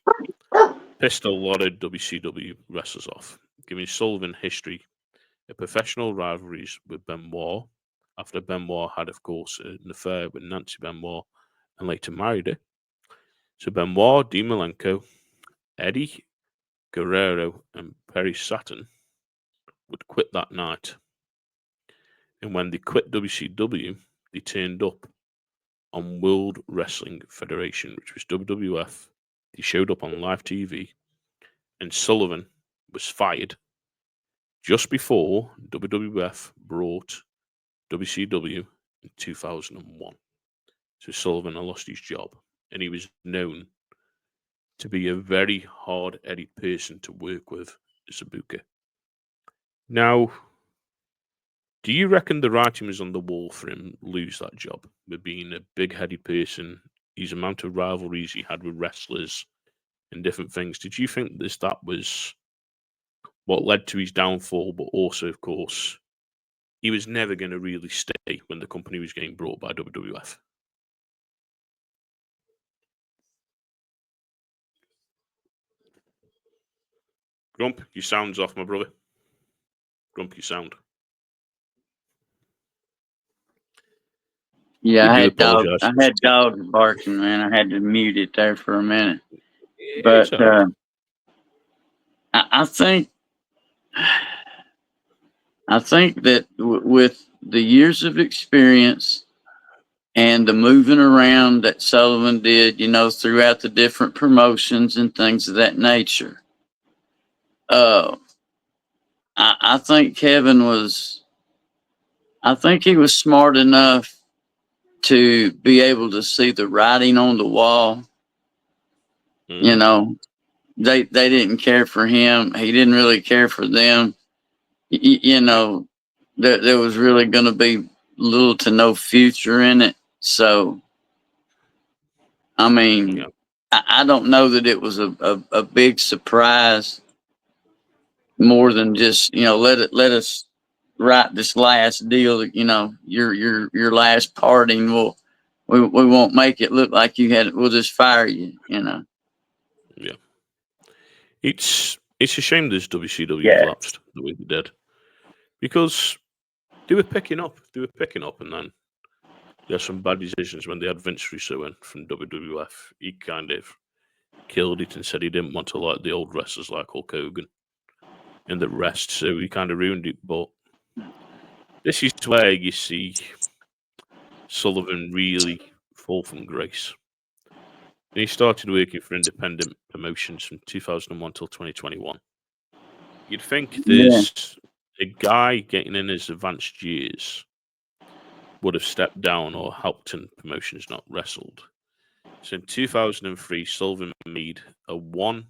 pissed a lot of WCW wrestlers off, giving Sullivan history of professional rivalries with Benoit, after Benoit had, of course, an affair with Nancy Benoit and later married her. So Benoit, Dean Malenko, Eddie Guerrero, and Perry Saturn would quit that night. And when they quit WCW, they turned up on World Wrestling Federation, which was WWF. They showed up on live TV, and Sullivan was fired just before WWF brought WCW in 2001. So Sullivan had lost his job, and he was known to be a very hard-headed person to work with as a booker. Now, do you reckon the writing was on the wall for him lose that job with being a big-headed person, his amount of rivalries he had with wrestlers and different things? Did you think that was what led to his downfall, but also, of course, he was never going to really stay when the company was getting brought by WWF? Grump, your sound's off, my brother. Grump, your sound. Yeah, We do apologise. I had dogs barking, man. I had to mute it there for a minute. It's But all right. I think that with the years of experience and the moving around that Sullivan did, throughout the different promotions and things of that nature, I think Kevin was. I think he was smart enough to be able to see the writing on the wall. Mhm. They didn't care for him. He didn't really care for them. There was really going to be little to no future in it. So, I mean, Yeah. I don't know that it was a big surprise more than just, let us write this last deal. Your last parting we won't make it look like you had it. We'll just fire you. Yeah. It's it's a shame there's WCW Yeah. collapsed the way they did, because they were picking up, and then there some bad decisions when they had Vince Russo in from WWF. He kind of killed it and said he didn't want to like the old wrestlers like Hulk Hogan and the rest, so he kind of ruined it. But this is where you see Sullivan really fall from grace. And he started working for independent promotions from 2001 till 2021. You'd think there's a guy getting in his advanced years would have stepped down or helped in promotions, not wrestled. So in 2003, Sullivan made a one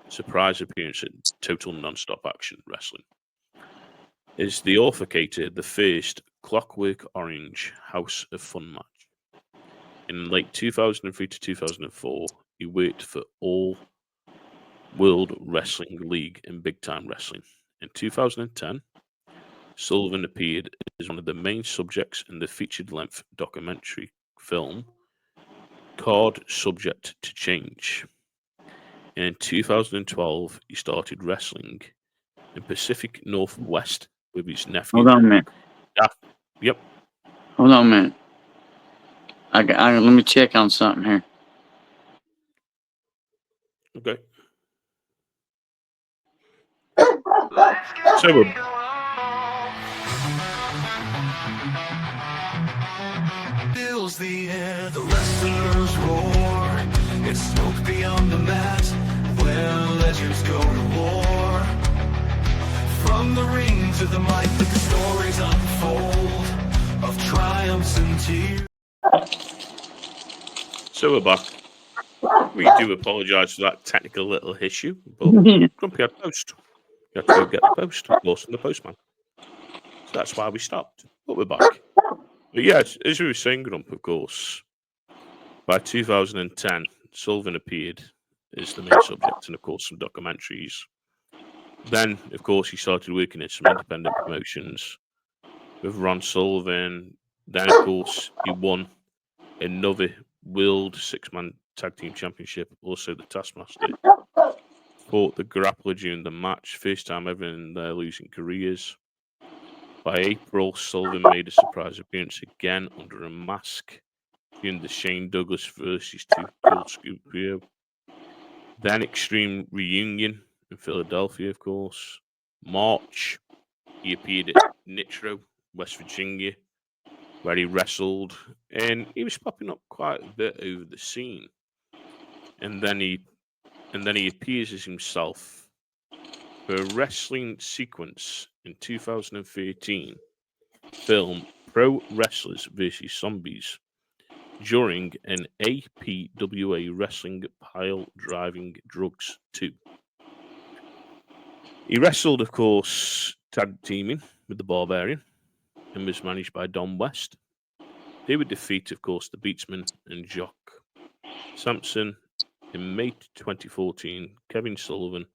surprise appearance at Total Nonstop Action Wrestling. Is the authenticated the first Clockwork Orange House of Fun match. In late 2003 to 2004, he worked for All World Wrestling League in Big Time Wrestling. In 2010, Sullivan appeared as one of the main subjects in the featured-length documentary film Card Subject to Change. And in 2012, he started wrestling in Pacific Northwest with his nephew. Hold on a minute. Yep. Hold on a minute. Let me check on something here. Okay. So Fills the air, the wrestlers roar. It's smoke beyond the mat, where legends go to war. From the ring to the mic, the stories unfold of triumphs and tears. So we're back. We do apologise for that technical little issue, but Grumpy had post. You had to go get the post, of course, and the postman. So that's why we stopped. But we're back. But yeah, as we were saying, Grump, of course, by 2010, Sullivan appeared as the main subject and, of course, some documentaries. Then, of course, he started working in some independent promotions with Ron Sullivan. Then, of course, he won another World Six-Man Tag Team Championship, also the Taskmaster. Fought the Grappler during the match, first time ever in their losing careers. By April, Sullivan made a surprise appearance again under a mask during the Shane Douglas versus Too Cold Scorpio. Then Extreme Reunion in Philadelphia, of course. March, he appeared at Nitro, West Virginia, where he wrestled, and he was popping up quite a bit over the scene. And then he appears as himself for a wrestling sequence in 2013 film Pro Wrestlers vs. Zombies during an APWA Wrestling Pile Driving Drugs 2. He wrestled, of course, tag teaming with the Barbarian and was managed by Don West. They would defeat, of course, the Beatsman and Jock Sampson. In May 2014, Kevin Sullivan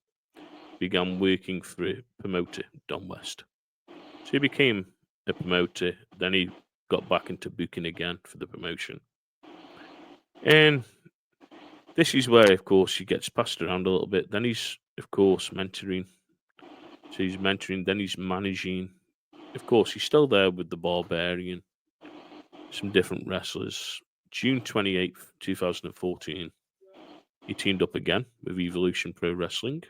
began working for promoter Don West. So he became a promoter, then he got back into booking again for the promotion. And this is where, of course, he gets passed around a little bit. Then he's, of course, mentoring. So he's mentoring, then he's managing. Of course, he's still there with the Barbarian, some different wrestlers. June 28th, 2014, he teamed up again with Evolution Pro Wrestling.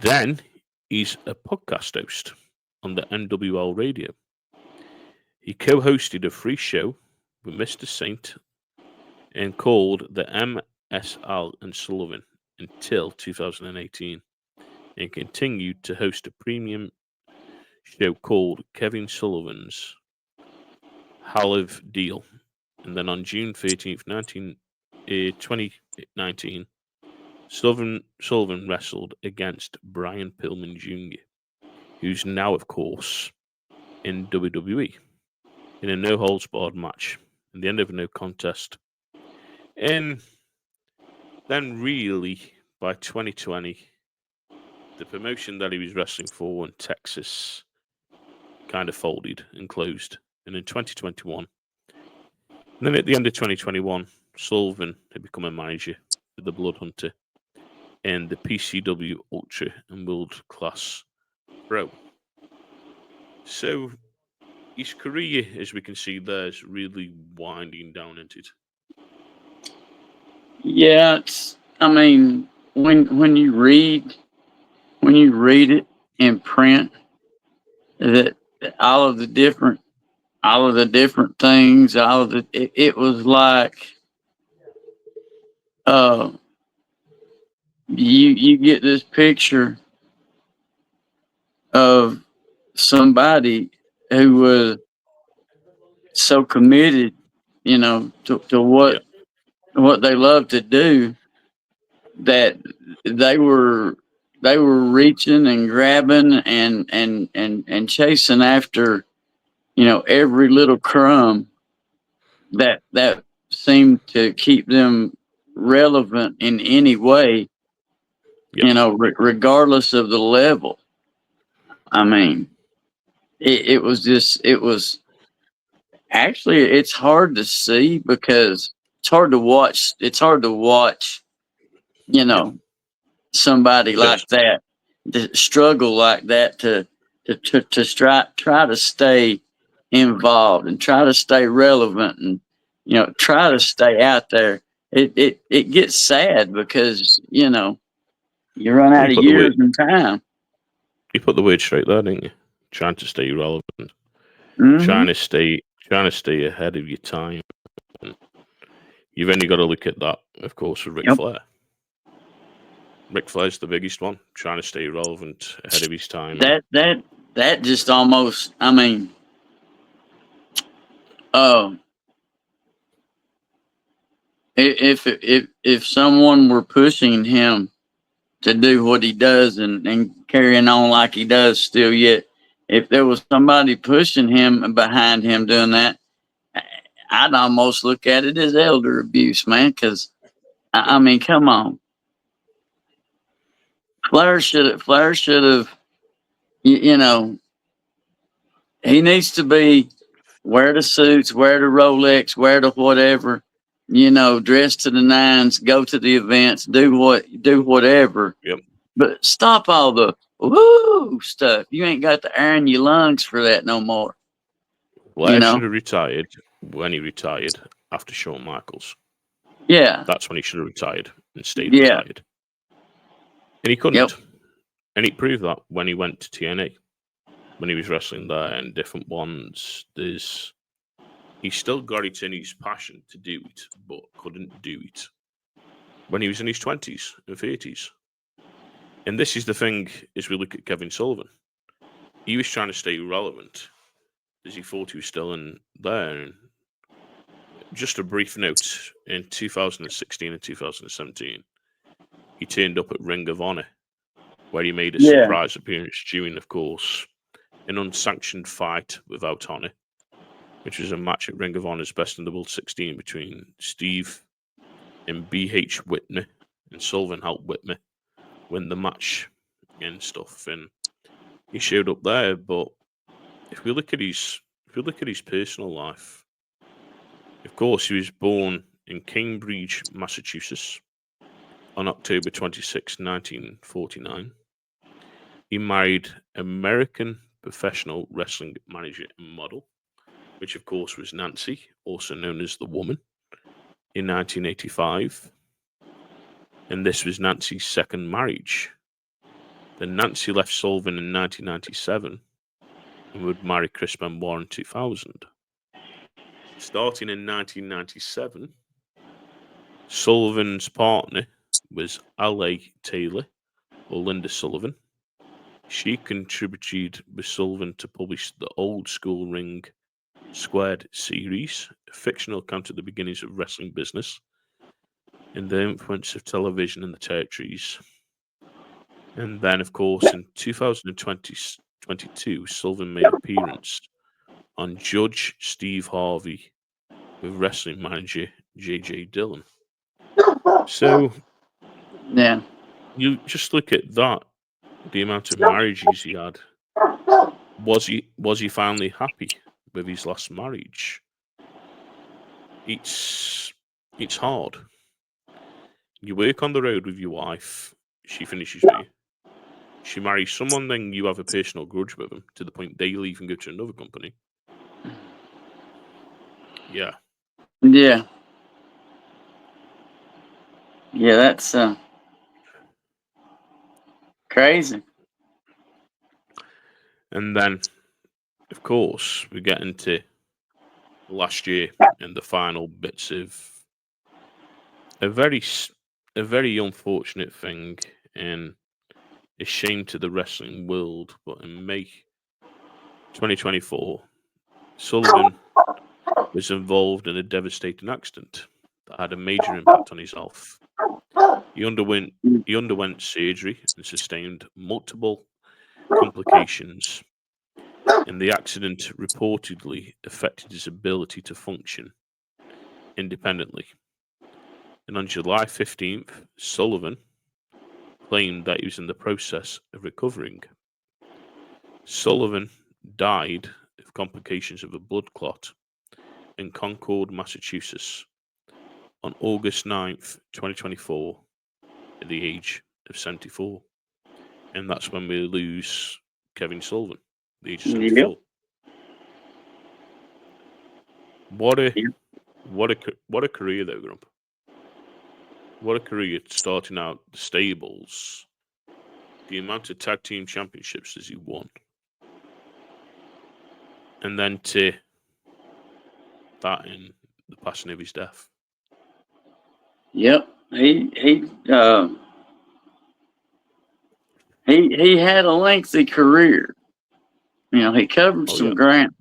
Then he's a podcast host on the NWL radio. He co-hosted a free show with Mr. Saint and called the MSL and Sullivan until 2018 and continued to host a premium show called Kevin Sullivan's Haliv Deal. And then on June 13th, 2019, Sullivan wrestled against Brian Pillman Jr., who's now, of course, in WWE, in a no-holds-barred match, in the end of a no contest. And then really, by 2020, the promotion that he was wrestling for in Texas kind of folded and closed. And in 2021, and then at the end of 2021, Sullivan had become a manager for the Blood Hunter. in the PCW Ultra and World Class Pro. So his career, as we can see there, is really winding down into it. Yeah, I mean, when you read it in print, that all of the different things, it was like uh you get this picture of somebody who was so committed, to Yeah, what they love to do, that they were reaching and grabbing and chasing after, every little crumb that seemed to keep them relevant in any way, yeah, regardless of the level. I mean, it was actually, it's hard to see because it's hard to watch, you yeah. know, somebody Yes, like that to struggle like that to try to stay involved and try to stay relevant and, try to stay out there. It gets sad because, you run well, out of years and time. you put the word straight there, didn't you? Trying to stay relevant, Hmm. trying to stay ahead of your time. And you've only got to look at that, of course, with Ric Yep. Flair. Ric Flair's the biggest one, trying to stay relevant ahead of his time. And That just almost, I mean, uh, if someone were pushing him to do what he does and carrying on like he does still yet, if there was somebody pushing him and behind him doing that, I'd almost look at it as elder abuse, man. Because I mean, come on, Flair should have, you know, he needs to be wear the suits, wear the Rolex, wear the whatever, dress to the nines, go to the events, do whatever. yep. But stop all the woo stuff. You ain't got the air in your lungs for that no more. You Flair should know? have retired when he retired after Shawn Michaels. Yeah. That's when he should have retired and stayed Yeah. retired. And he Yep. couldn't. And he proved that when he went to TNA, when he was wrestling there and different ones. He still got it in his passion to do it, but couldn't do it when he was in his 20s and 30s. And this is the thing as we look at Kevin Sullivan. He was trying to stay relevant as he thought he was still in there. And just a brief note, in 2016 and 2017, he turned up at Ring of Honor, where he made a Yeah. surprise appearance during, of course, an unsanctioned fight without honor, which was a match at Ring of Honor's Best in the World 16 between Steve and BH Whitney, and Sullivan helped Whitney win the match and stuff. And he showed up there, but if we look at his personal life, of course, he was born in Cambridge, Massachusetts, on October 26, 1949. He married American professional wrestling manager and model, which of course was Nancy, also known as the Woman, in 1985. And this was Nancy's second marriage. Then Nancy left Sullivan in 1997 and would marry Chris Benoit in 2000. Starting in 1997, Sullivan's partner was L.A. Taylor, or Linda Sullivan. She contributed with Sullivan to publish the Old School Ring Squared series, a fictional account of the beginnings of wrestling business and the influence of television in the territories. And then, of course, in 2022, Sullivan made an appearance on Judge Steve Harvey with wrestling manager JJ Dillon. So Yeah. you just look at that, the amount of marriages he had. Was he finally happy with his last marriage? It's hard. You work on the road with your wife, she finishes with you. She marries someone, then you have a personal grudge with them to the point they leave and go to another company. Yeah. Yeah. Yeah, that's crazy. And then, of course, we get into last year and the final bits of a very unfortunate thing and a shame to the wrestling world. But in May 2024, Sullivan was involved in a devastating accident that had a major impact on his health. He underwent surgery and sustained multiple complications, and the accident reportedly affected his ability to function independently. And on July 15th, Sullivan claimed that he was in the process of recovering. Sullivan died of complications of a blood clot in Concord, Massachusetts on August 9th, 2024, at the age of 74. And that's when we lose Kevin Sullivan, at the age of 74. Yep. What a career though, Grump. What a career starting out the stables. The amount of tag team championships as he won. And then to that in the passing of his death. Yep. He had a lengthy career. You know, he covered some ground.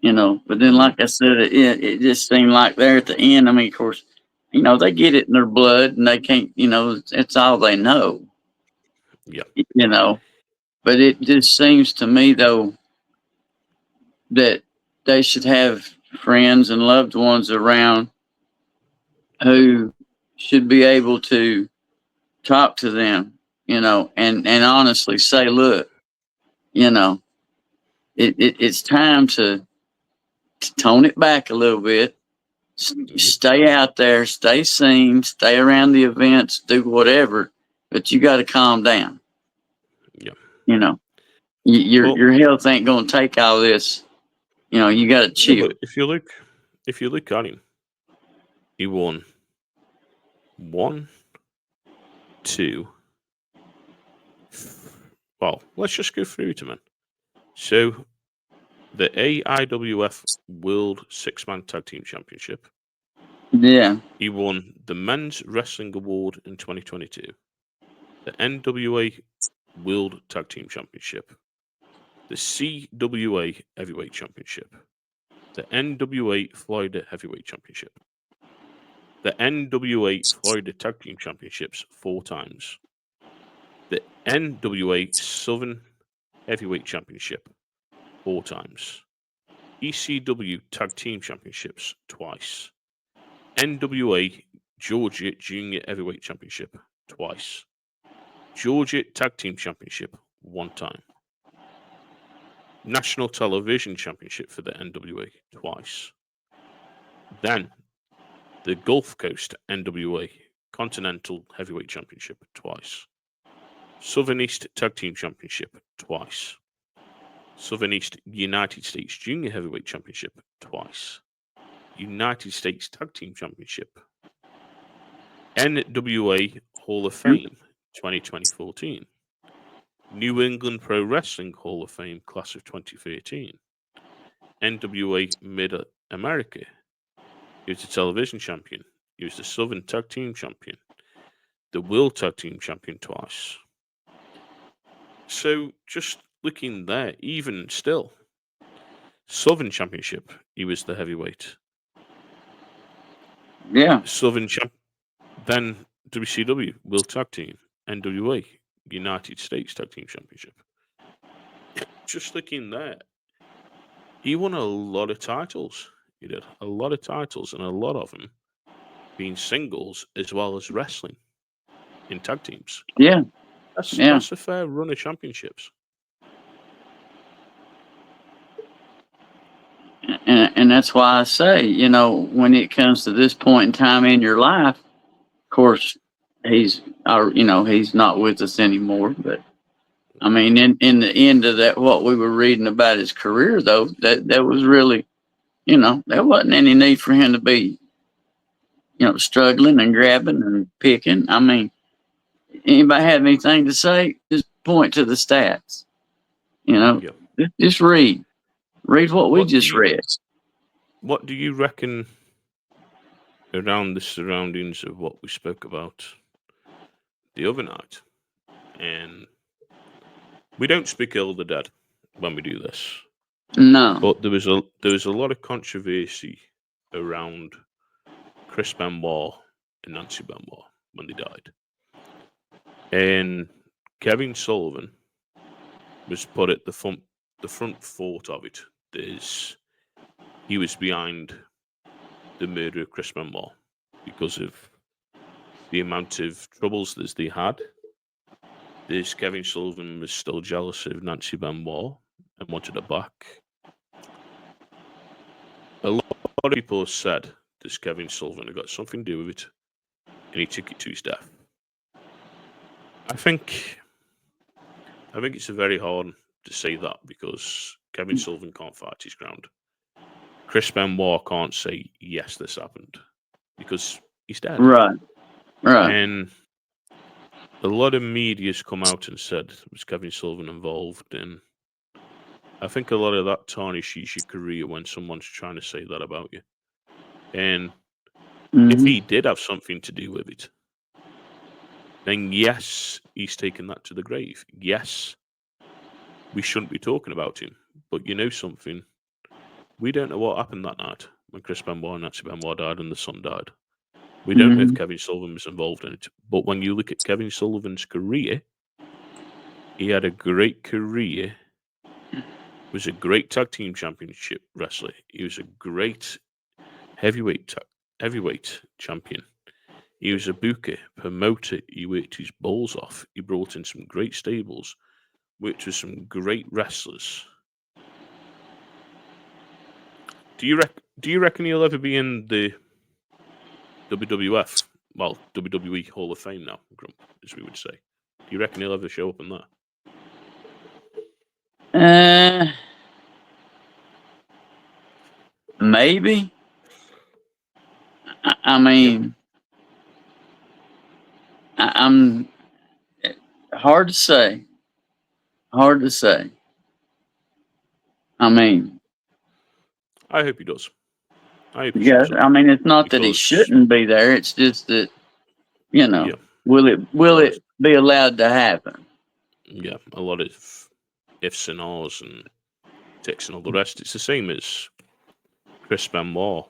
You know, but then, like I said, it just seemed like there at the end. I mean, of course, you know, they get it in their blood, and they can't. You know, it's all they know. Yeah. You know, but it just seems to me though that they should have friends and loved ones around who should be able to talk to them, you know, and honestly say, look, you know, it's time to tone it back a little bit. Stay out there, stay seen, stay around the events, do whatever, but you got to calm down. Yeah. You know, your health ain't gonna take all this. You know, you got to chill. Yeah, but if you look at him, he won 1, 2. Well, let's just go through to man. So, the AIWF World Six-Man Tag Team Championship. Yeah. He won the Men's Wrestling Award in 2022, the NWA World Tag Team Championship, the CWA Heavyweight Championship, the NWA Florida Heavyweight Championship, the NWA Florida Tag Team Championships 4 times, the NWA Southern Heavyweight Championship 4 times, ECW Tag Team Championships twice, NWA Georgia Junior Heavyweight Championship twice, Georgia Tag Team Championship 1 time, National Television Championship for the NWA twice, then the Gulf Coast NWA Continental Heavyweight Championship twice, Southern East Tag Team Championship twice, Southern East United States Junior Heavyweight Championship twice, United States Tag Team Championship, NWA Hall of Fame 2014, New England Pro Wrestling Hall of Fame Class of 2013, NWA Mid-America. He was the television champion. He was the Southern Tag Team Champion, the World Tag Team Champion twice. So just looking there, even still, Southern Championship, he was the heavyweight. Yeah. Southern Champ, then WCW World Tag Team, NWA United States Tag Team Championship. Just looking there, he won a lot of titles. He did a lot of titles, and a lot of them being singles as well as wrestling in tag teams. Yeah. That's a fair run of championships. And that's why I say, you know, when it comes to this point in time in your life, of course, he's he's not with us anymore. But I mean, in the end of that, what we were reading about his career, though, that was really, there wasn't any need for him to be, struggling and grabbing and picking. I mean, anybody have anything to say? Just point to the stats. Yeah. Just read what we just read. What do you reckon around the surroundings of what we spoke about the other night? And we don't speak ill of the dead when we do this. No. But there was a lot of controversy around Chris Benoit and Nancy Benoit when they died. And Kevin Sullivan was put at the front thought of it. He was behind the murder of Chris Benoit because of the amount of troubles that they had. Kevin Sullivan was still jealous of Nancy Benoit and wanted her back. A lot of people said this Kevin Sullivan had got something to do with it, and he took it to his death. I think it's very hard to say that because Kevin Sullivan can't fight his ground. Chris Benoit can't say yes, this happened because he's dead. Right. And a lot of media's come out and said, was Kevin Sullivan involved? And I think a lot of that tarnishes your career when someone's trying to say that about you. And if he did have something to do with it, then yes, he's taken that to the grave. Yes, we shouldn't be talking about him. But you know something? We don't know what happened that night when Chris Benoit and Nancy Benoit died and the son died. We don't know if Kevin Sullivan was involved in it. But when you look at Kevin Sullivan's career, he had a great career. Was a great tag team championship wrestler. He was a great heavyweight champion. He was a booker, promoter. He worked his balls off. He brought in some great stables, worked with some great wrestlers. Do you reckon he'll ever be in the WWF? Well, WWE Hall of Fame now, Grump, as we would say. Do you reckon he'll ever show up in that? Maybe. I mean, I'm hard to say. I mean, I hope he does. I hope he yeah. shows up I mean, it's not that he because- shouldn't be there. It's just that, will it be allowed to happen? Yeah, a lot of ifs and ahs and ticks and all the rest. It's the same as Chris Benoit.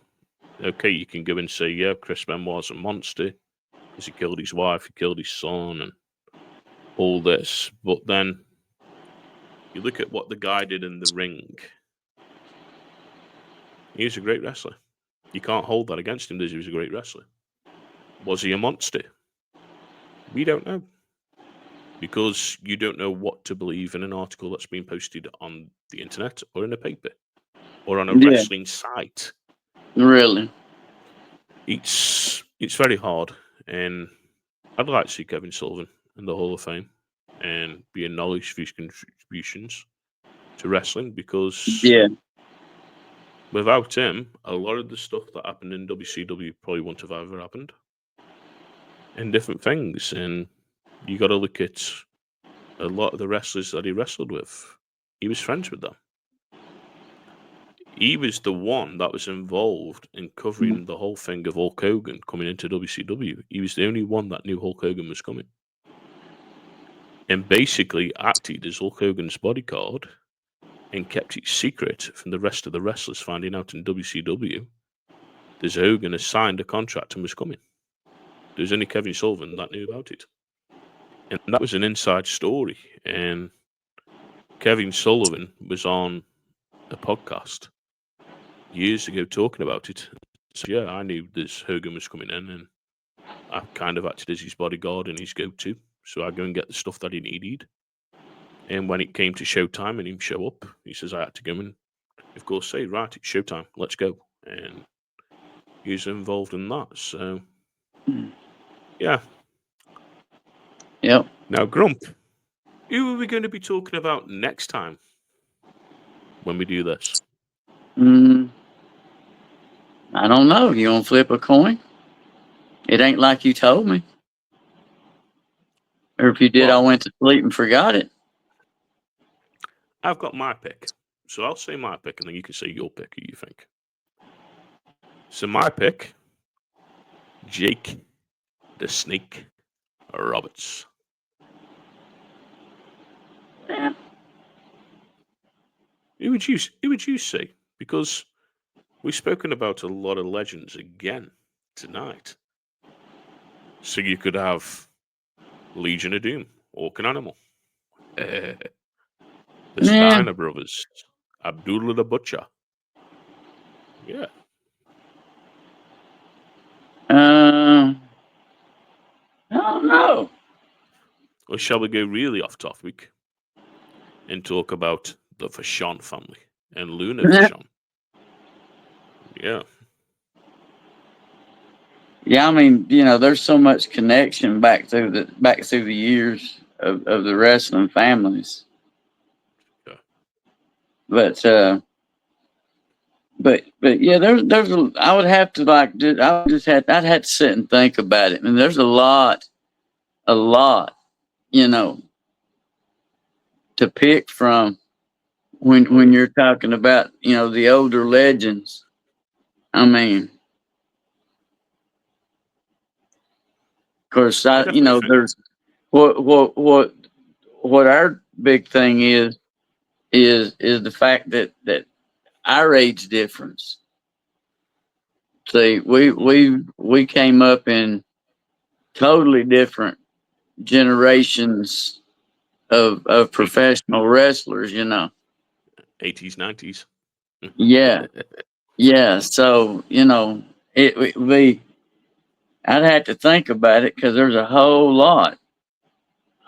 Okay, you can go and say, yeah, Chris Benoit's a monster because he killed his wife, he killed his son, and all this. But then you look at what the guy did in the ring. He was a great wrestler. You can't hold that against him that he was a great wrestler. Was he a monster? We don't know. Because you don't know what to believe in an article that's been posted on the internet or in a paper or on a wrestling site. Really? It's very hard, and I'd like to see Kevin Sullivan in the Hall of Fame and be acknowledged for his contributions to wrestling because without him, a lot of the stuff that happened in WCW probably wouldn't have ever happened. And different things, and you got to look at a lot of the wrestlers that he wrestled with. He was friends with them. He was the one that was involved in covering the whole thing of Hulk Hogan coming into WCW. He was the only one that knew Hulk Hogan was coming. And basically acted as Hulk Hogan's bodyguard and kept it secret from the rest of the wrestlers finding out in WCW that Hogan had signed a contract and was coming. There was only Kevin Sullivan that knew about it. And that was an inside story. And Kevin Sullivan was on a podcast years ago talking about it. So yeah, I knew this Hogan was coming in, and I kind of acted as his bodyguard and his go-to. So I go and get the stuff that he needed. And when it came to showtime and him show up, he says I had to go and, of course, say, right, it's showtime, let's go. And he was involved in that. So yeah, Yep. Now, Grump, who are we going to be talking about next time when we do this? I don't know. You want to flip a coin? It ain't like you told me. Or if you did, I Well, went to sleep and forgot it. I've got my pick. So I'll say my pick, and then you can say your pick, who you think. So my pick, Jake the Snake Roberts. Yeah. Who would you say? Because we've spoken about a lot of legends again tonight. So you could have Legion of Doom, Orc and Animal, the Steiner brothers, Abdullah the Butcher. Yeah. I don't know. Or shall we go really off topic and talk about the Vachon family and Luna Vachon? Yeah. Yeah, I mean, there's so much connection back through the years of the wrestling families. Yeah. But yeah, I would have to I'd have to sit and think about it. And there's a lot, to pick from when you're talking about, the older legends. I mean, of course, there's what our big thing is the fact that our age difference. See, we came up in totally different generations of professional wrestlers, 80s, 90s. Yeah. Yeah. So, I'd have to think about it because there's a whole lot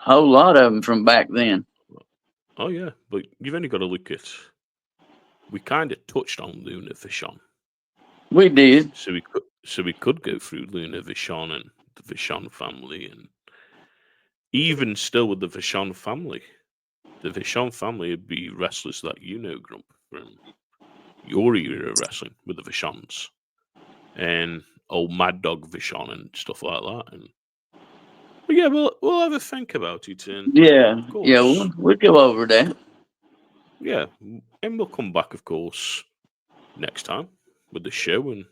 of them from back then. Oh, yeah. But you've only got to look at. We kind of touched on Luna Vachon. We did. So we could go through Luna Vachon and the Vachon family, and even still with the Vachon family would be wrestlers that Grump, from your era of wrestling with the Vachons, and old Mad Dog Vachon and stuff like that. But yeah, we'll have a think about it, and Yeah. of course, Yeah. We'll go over that. yeah, and we'll come back, of course, next time with the show, and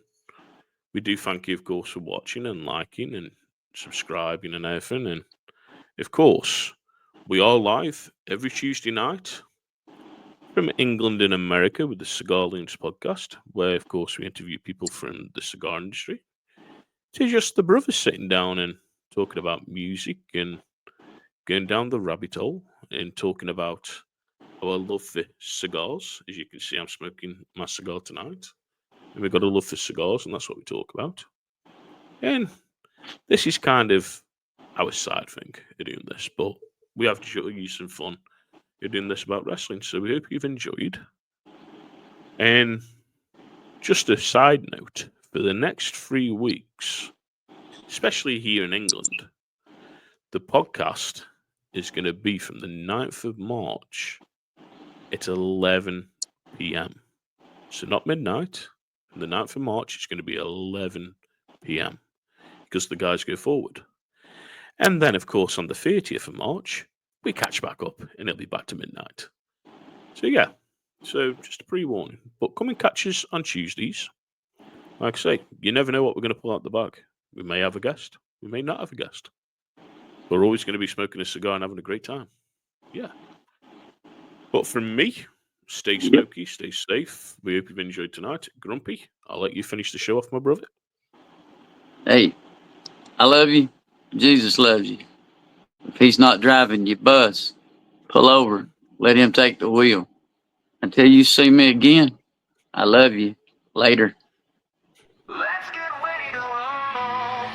we do thank you, of course, for watching and liking and subscribing and everything. And of course, we are live every Tuesday night from England and America with the Cigar Loons podcast, where, of course, we interview people from the cigar industry. It's just the brothers sitting down and talking about music and going down the rabbit hole and talking about our love for cigars. As you can see, I'm smoking my cigar tonight. And we've got a love for cigars, and that's what we talk about. And this is kind of our side thing of doing this, but we have you some fun doing this about wrestling, so we hope you've enjoyed. And just a side note, for the next 3 weeks, especially here in England, the podcast is going to be from the 9th of March at 11 p.m. So not midnight. From the 9th of March, it's going to be 11 p.m. because the guys go forward. And then, of course, on the 30th of March, we catch back up and it'll be back to midnight. So, yeah. So, just a pre-warning. But come and catch us on Tuesdays. Like I say, you never know what we're going to pull out the bag. We may have a guest. We may not have a guest. We're always going to be smoking a cigar and having a great time. Yeah. But from me, stay smoky, stay safe. We hope you've enjoyed tonight. Grumpy, I'll let you finish the show off, my brother. Hey, I love you. Jesus loves you. If he's not driving your bus, pull over. Let him take the wheel. Until you see me again, I love you. Later. Let's get ready to rumble.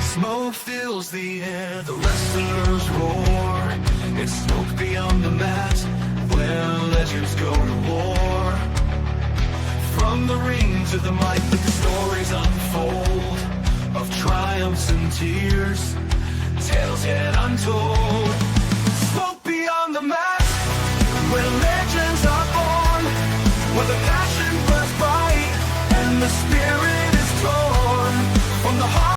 Smoke fills the air, the wrestlers roar. It's smoke beyond the mat, where legends go to war. From the ring to the mic, the stories unfold of triumphs and tears, tales yet untold. Smoke beyond the mat, where legends are born, where the passion burns bright and the spirit